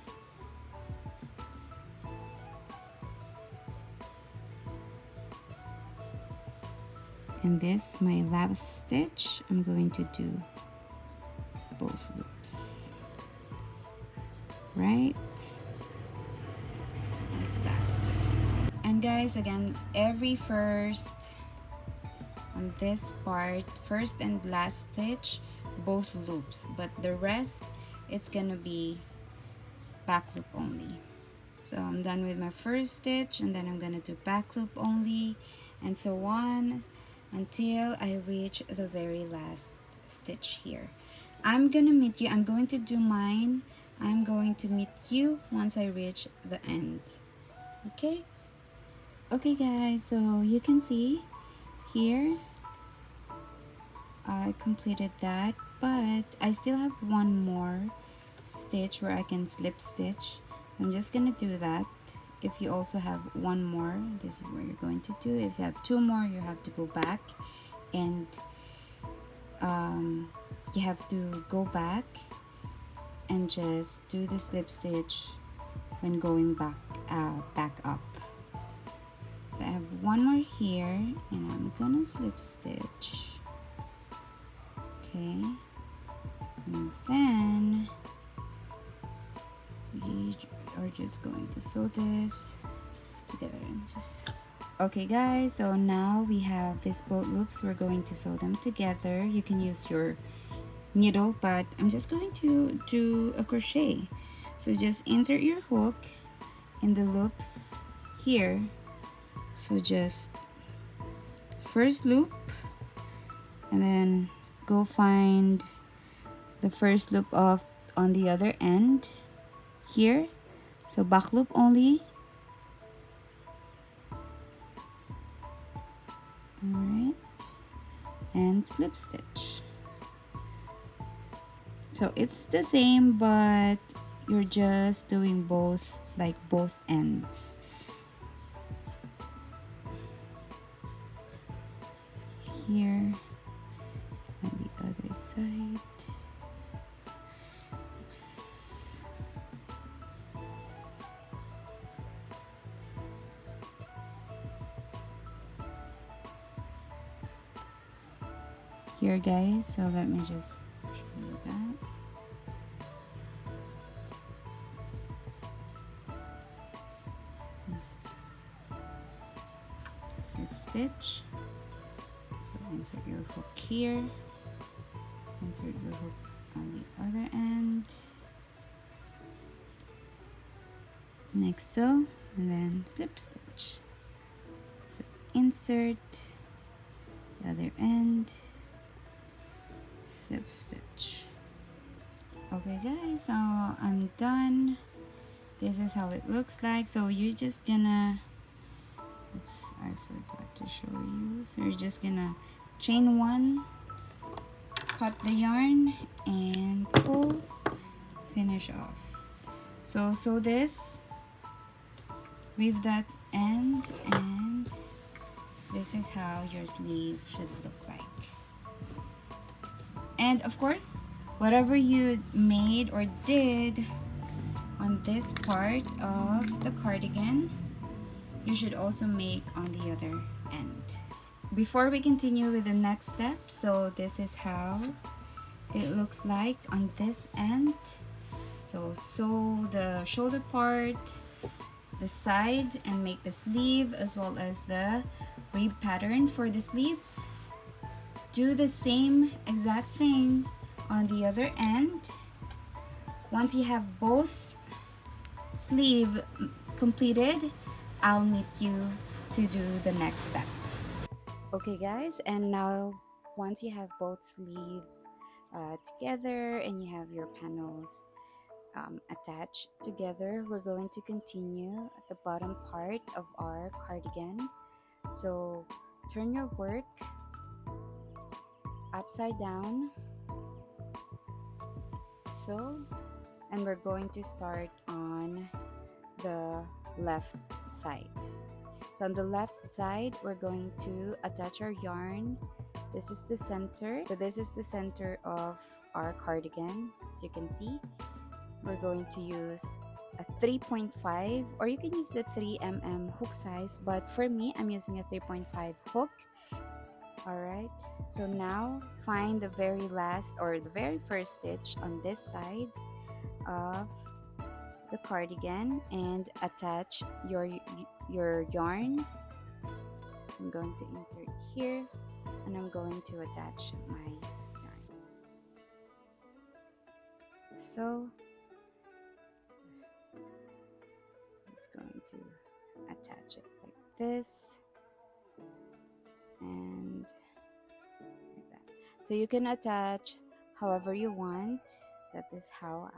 And this, my last stitch, I'm going to do both loops. Right? Like that. And guys, again, every first on this part, first and last stitch, both loops, but the rest, it's gonna be back loop only. So I'm done with my first stitch, and then I'm gonna do back loop only, and so on until I reach the very last stitch here. I'm gonna meet you, I'm going to do mine, I'm going to meet you once I reach the end. Okay? Okay guys, so you can see here I completed that, but I still have one more stitch where I can slip stitch. So I'm just gonna do that. If you also have one more, this is where you're going to do. If you have 2 more, you have to go back, and you have to go back and just do the slip stitch when going back up. So I have one more here, and I'm gonna slip stitch. Okay, and then are just going to sew this together and just okay guys, so now we have these both loops. We're going to sew them together. You can use your needle, but I'm just going to do a crochet. So just insert your hook in the loops here. So just first loop and then go find the first loop of on the other end here. So back loop only. Alright, and slip stitch. So it's the same, but you're just doing both, like both ends. Here and the other side. Oops. Here guys, so let me just show you that. Slip stitch. So insert your hook here, insert your hook on the other end, next sew, and then slip stitch. So insert the other end, slip stitch. Okay guys, so I'm done. This is how it looks like. So you're just gonna, oops, I forgot to show you. So you're just gonna chain one, cut the yarn and pull, finish off. So sew this, weave that end, and this is how your sleeve should look like. And of course, whatever you made or did on this part of the cardigan, you should also make on the other end. Before we continue with the next step, so this is how it looks like on this end. So sew the shoulder part, the side, and make the sleeve as well as the rib pattern for the sleeve. Do the same exact thing on the other end. Once you have both sleeve completed, I'll meet you to do the next step. Okay guys, and now once you have both sleeves together and you have your panels attached together, we're going to continue at the bottom part of our cardigan. So turn your work upside down, so, and we're going to start on the left side. So on the left side, we're going to attach our yarn. This is the center. So this is the center of our cardigan. As you can see, we're going to use a 3.5, or you can use the 3 mm hook size, but for me, I'm using a 3.5 hook. Alright, so now find the very last or the very first stitch on this side of the cardigan and attach your yarn. I'm going to insert here and I'm going to attach my yarn. So I'm just going to attach it like this and like that. So you can attach however you want. That is how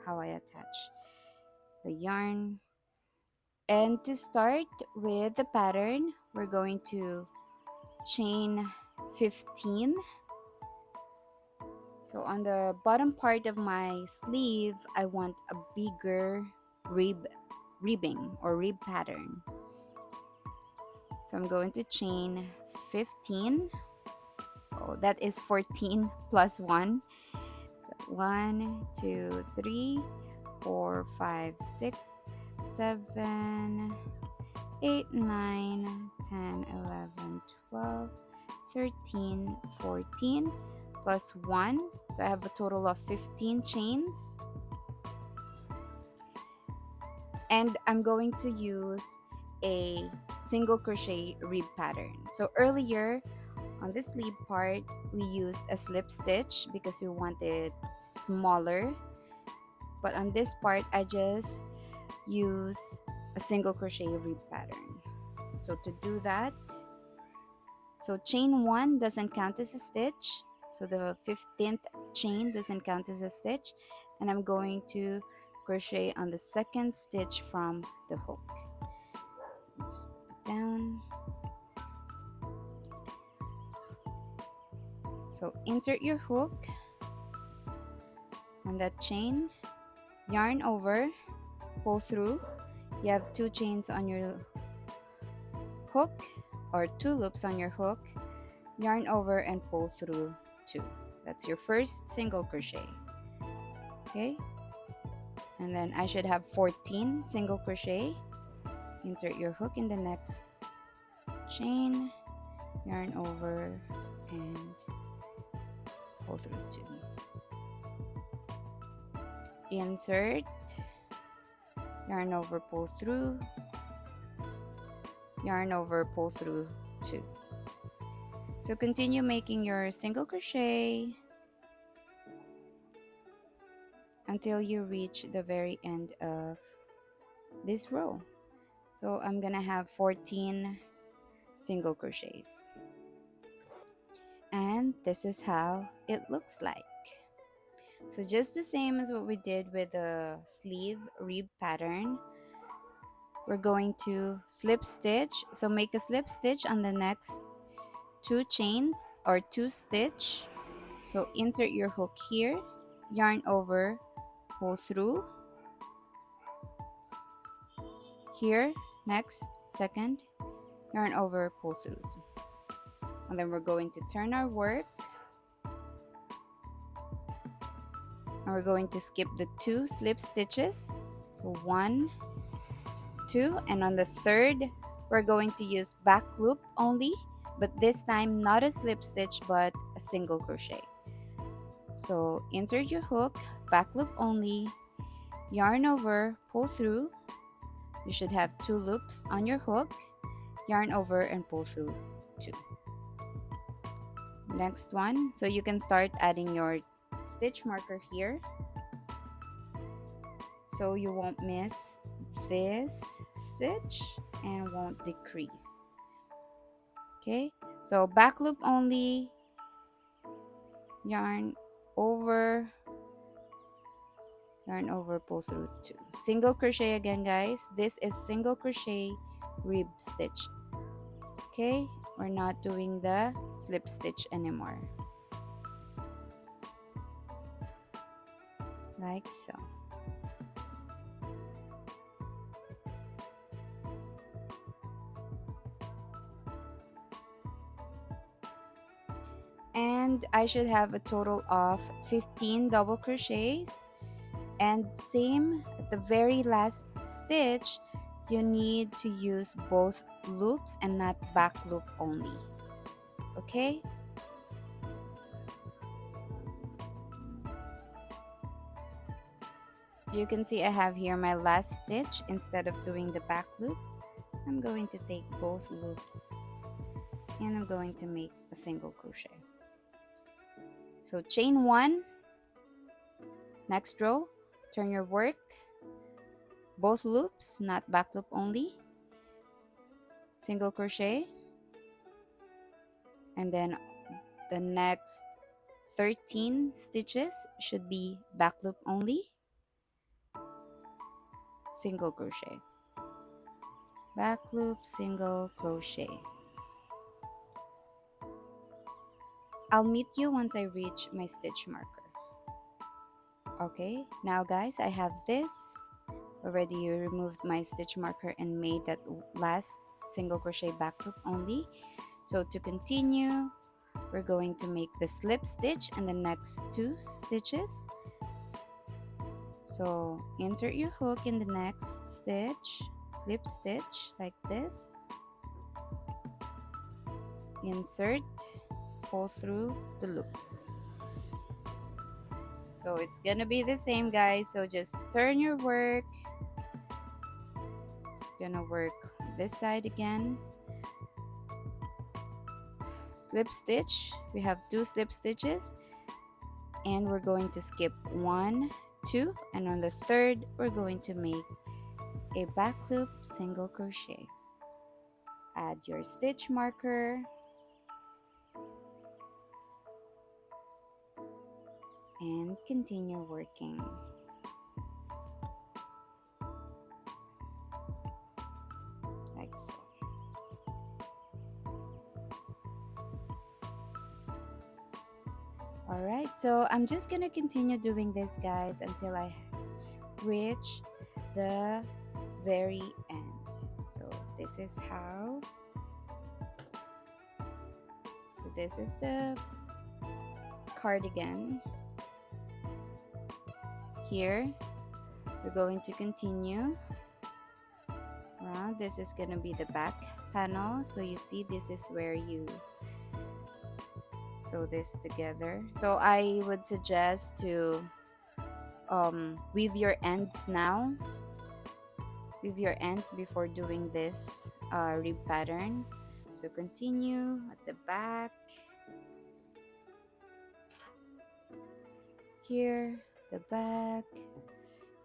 I attach the yarn. And to start with the pattern, we're going to chain 15. So on the bottom part of my sleeve, I want a bigger ribbing or rib pattern. So I'm going to chain 15. Oh, that is 14 plus 1. So 1, 2, 3, 4, 5, 6, 7, 8, 9, 10, 11, 12, 13, 14 plus 1. So I have a total of 15 chains. And I'm going to use a single crochet rib pattern. So earlier on the sleeve part, we used a slip stitch because we wanted smaller, but on this part I just use a single crochet rib pattern. So to do that, so chain 1 doesn't count as a stitch, so the 15th chain doesn't count as a stitch, and I'm going to crochet on the second stitch from the hook. Just put it down. So insert your hook on that chain, yarn over, pull through. You have 2 chains on your hook, or 2 loops on your hook, yarn over and pull through 2. That's your first single crochet. Okay, and then I should have 14 single crochet. Insert your hook in the next chain, yarn over and pull through 2. Insert, yarn over, pull through, yarn over, pull through 2. So continue making your single crochet until you reach the very end of this row. So I'm gonna have 14 single crochets, and this is how it looks like. So just the same as what we did with the sleeve rib pattern, we're going to slip stitch. So make a slip stitch on the next 2 chains or 2 stitch. So insert your hook here, yarn over, pull through here, next second, yarn over, pull through, and then we're going to turn our work, and we're going to skip the 2 slip stitches. So 1, 2, and on the third we're going to use back loop only, but this time not a slip stitch but a single crochet. So insert your hook, back loop only, yarn over, pull through. You should have 2 loops on your hook, yarn over and pull through 2. Next one, so you can start adding your stitch marker here so you won't miss this stitch and won't decrease. Okay, so back loop only, yarn over, pull through 2. Single crochet again, guys. This is single crochet rib stitch. Okay, we're not doing the slip stitch anymore, like so. And I should have a total of 15 double crochets, and same at the very last stitch you need to use both loops and not back loop only. Okay, you can see I have here my last stitch. Instead of doing the back loop, I'm going to take both loops and I'm going to make a single crochet. So chain 1, next row, turn your work, both loops, not back loop only, single crochet, and then the next 13 stitches should be back loop only, single crochet, back loop, single crochet. I'll meet you once I reach my stitch marker. Okay, now guys, I have this already removed my stitch marker and made that last single crochet back loop only. So to continue, we're going to make the slip stitch in the next 2 stitches. So insert your hook in the next stitch, slip stitch like this, insert, pull through the loops. So it's gonna be the same, guys. So just turn your work, Gonna work this side again. Slip stitch. We have two slip stitches, and we're going to skip one, two, and on the third we're going to make a back loop single crochet. Add your stitch marker and continue working like so. All right, so I'm just gonna continue doing this, guys, until I reach the very end. So this is how, so this is the cardigan. Here we're going to continue around. This is gonna be the back panel. So you see, this is where you sew this together. So I would suggest to weave your ends now. Weave your ends before doing this rib pattern. So continue at the back. Here, the back.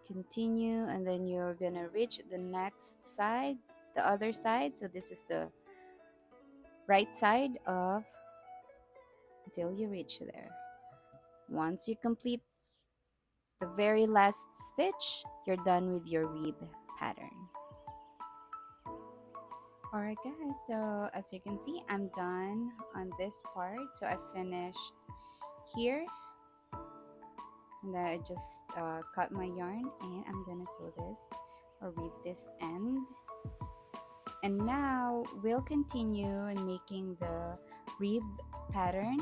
Continue, and then you're gonna reach the next side, the other side. So this is the right side of, until you reach there. Once you complete the very last stitch, you're done with your rib pattern. Alright guys, so as you can see, I'm done on this part. So I finished here, and then I just cut my yarn, and I'm gonna sew this or weave this end. And now we'll continue in making the rib pattern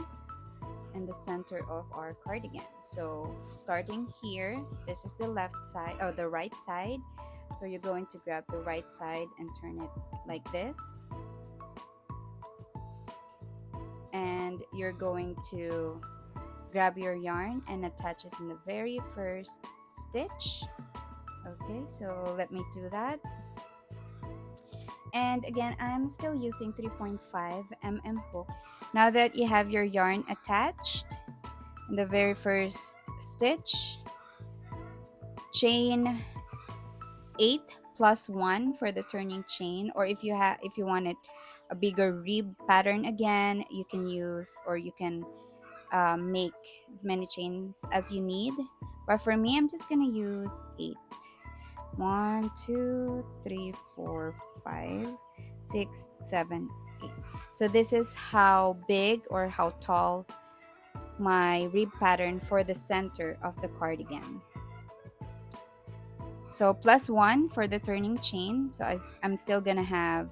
in the center of our cardigan. So starting here, this is the left side or the right side. So you're going to grab the right side and turn it like this. And you're going to grab your yarn and attach it in the very first stitch. Okay, so let me do that. And again, I'm still using 3.5 mm hook. Now that you have your yarn attached in the very first stitch, chain 8 plus 1 for the turning chain, or if you wanted a bigger rib pattern, again, you can use, or you can make as many chains as you need. But for me, I'm just gonna use 8. 1, 2, 3, 4, 5, 6, 7, 8. So this is how big or how tall my rib pattern for the center of the cardigan. So plus 1 for the turning chain. So I'm still gonna have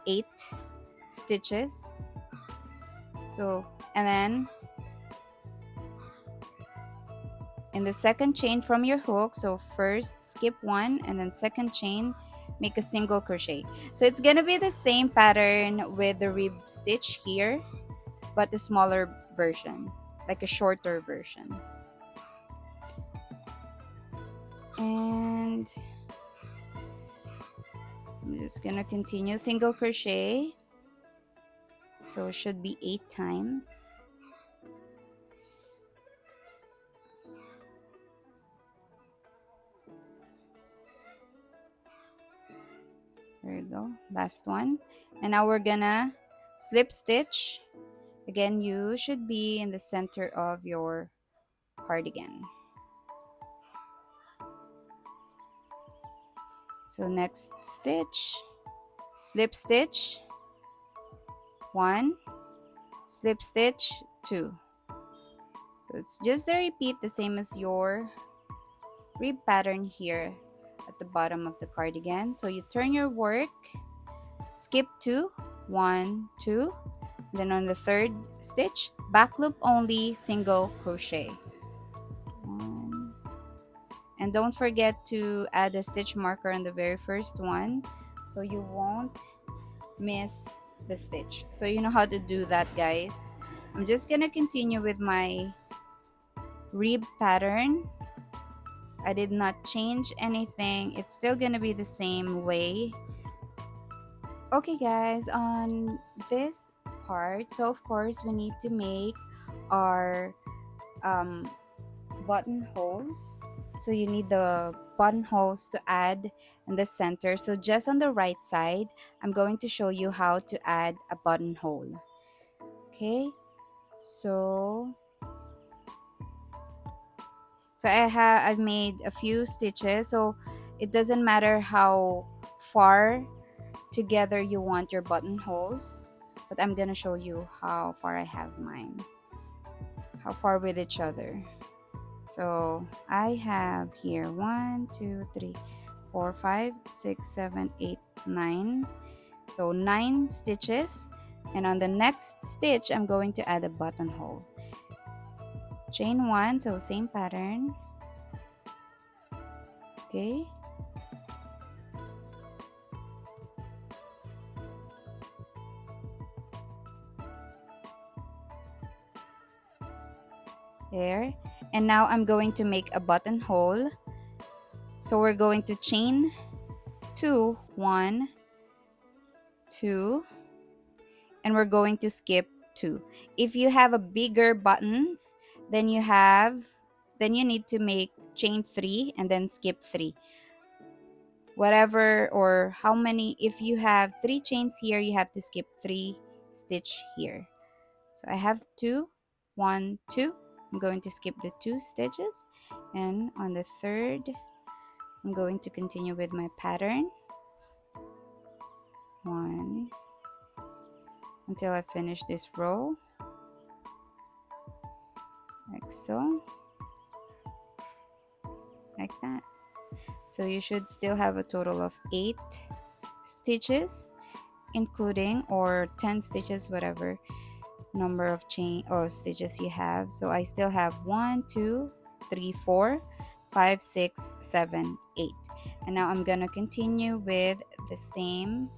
8 stitches. So, and then in the second chain from your hook, so first skip 1, and then second chain, make a single crochet. So it's gonna be the same pattern with the rib stitch here, but the smaller version, like a shorter version. And I'm just gonna continue single crochet. So it should be 8 times. There you go, last one. And now we're gonna slip stitch. Again, you should be in the center of your cardigan. So next stitch, slip stitch 1, slip stitch 2. So it's just a repeat, the same as your rib pattern here at the bottom of the cardigan. So you turn your work, skip 2, 1, 2, then on the third stitch, back loop only, single crochet. And don't forget to add a stitch marker on the very first one, so you won't miss the stitch. So you know how to do that, guys. I'm just gonna continue with my rib pattern. I did not change anything. It's still gonna be the same way. Okay, guys, on this part, so of course we need to make our um, buttonholes. So you need the buttonholes to add in the center. So just on the right side, I'm going to show you how to add a buttonhole. Okay, so I've made a few stitches. So it doesn't matter how far together you want your buttonholes, but I'm gonna show you how far I have mine, how far with each other. So I have here 1, 2, 3, 4, 5, 6, 7, 8, 9. So 9 stitches. And on the next stitch, I'm going to add a buttonhole. Chain 1, so same pattern. Okay. There. And now I'm going to make a buttonhole. So we're going to chain 2, 1, 2, and we're going to skip 2. If you have a bigger buttons, then you need to make chain 3 and then skip 3. Whatever or how many, if you have 3 chains here, you have to skip 3 stitch here. So I have 2, 1, 2. I'm going to skip the 2 stitches, and on the third I'm going to continue with my pattern 1 until I finish this row, like so, like that. So you should still have a total of 8 stitches, including, or 10 stitches, whatever number of chain or stitches you have. So I still have 1, 2, 3, 4, 5, 6, 7, 8. And now I'm gonna continue with the same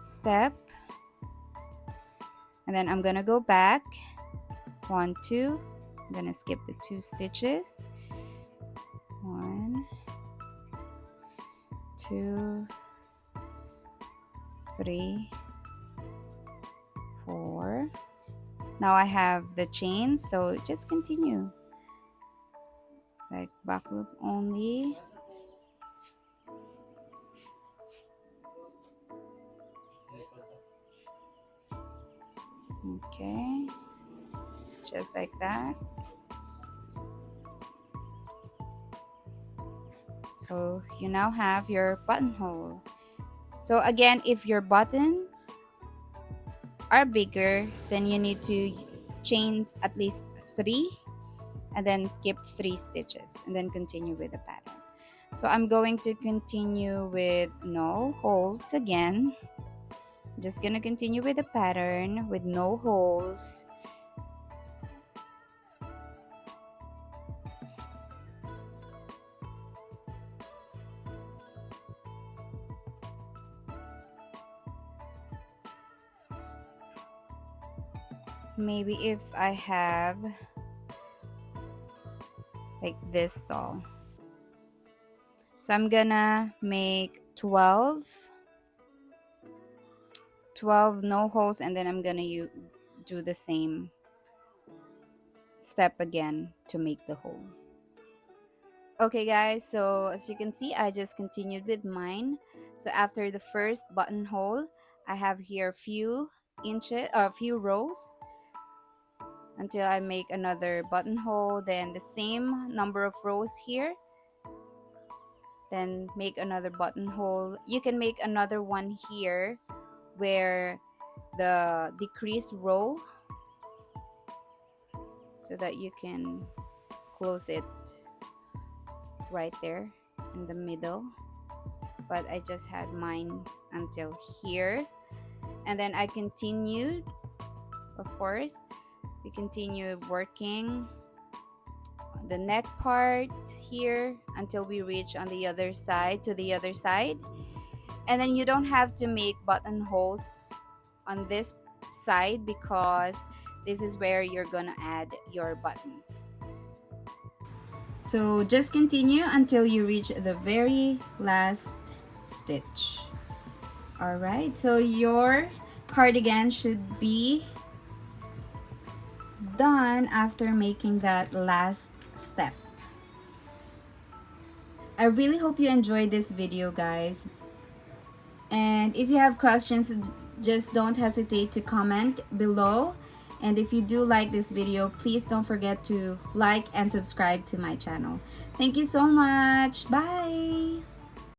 step, and then I'm gonna go back 1, 2. I'm gonna skip the 2 stitches, 1, 2, 3, 4. Now I have the chains, so just continue like back loop only. Okay, just like that. So you now have your buttonhole. So again, if your buttons are bigger, then you need to chain at least 3 and then skip 3 stitches and then continue with the pattern. So I'm going to continue with no holes again. I'm just gonna continue with the pattern with no holes. Maybe if I have like this tall. So I'm gonna make 12 no holes, and then I'm gonna do the same step again to make the hole. Okay guys, so as you can see, I just continued with mine. So after the first buttonhole, I have here a few rows until I make another buttonhole, then the same number of rows here, then make another buttonhole. You can make another one here where the decrease row, so that you can close it right there in the middle. But I just had mine until here, and then I continued, of course, we continued working the neck part here until we reach on the other side, to the other side. And then you don't have to make buttonholes on this side because this is where you're gonna add your buttons. So just continue until you reach the very last stitch. Alright, so your cardigan should be done after making that last step. I really hope you enjoyed this video, guys. And if you have questions, just don't hesitate to comment below. And if you do like this video, please don't forget to like and subscribe to my channel. Thank you so much. Bye.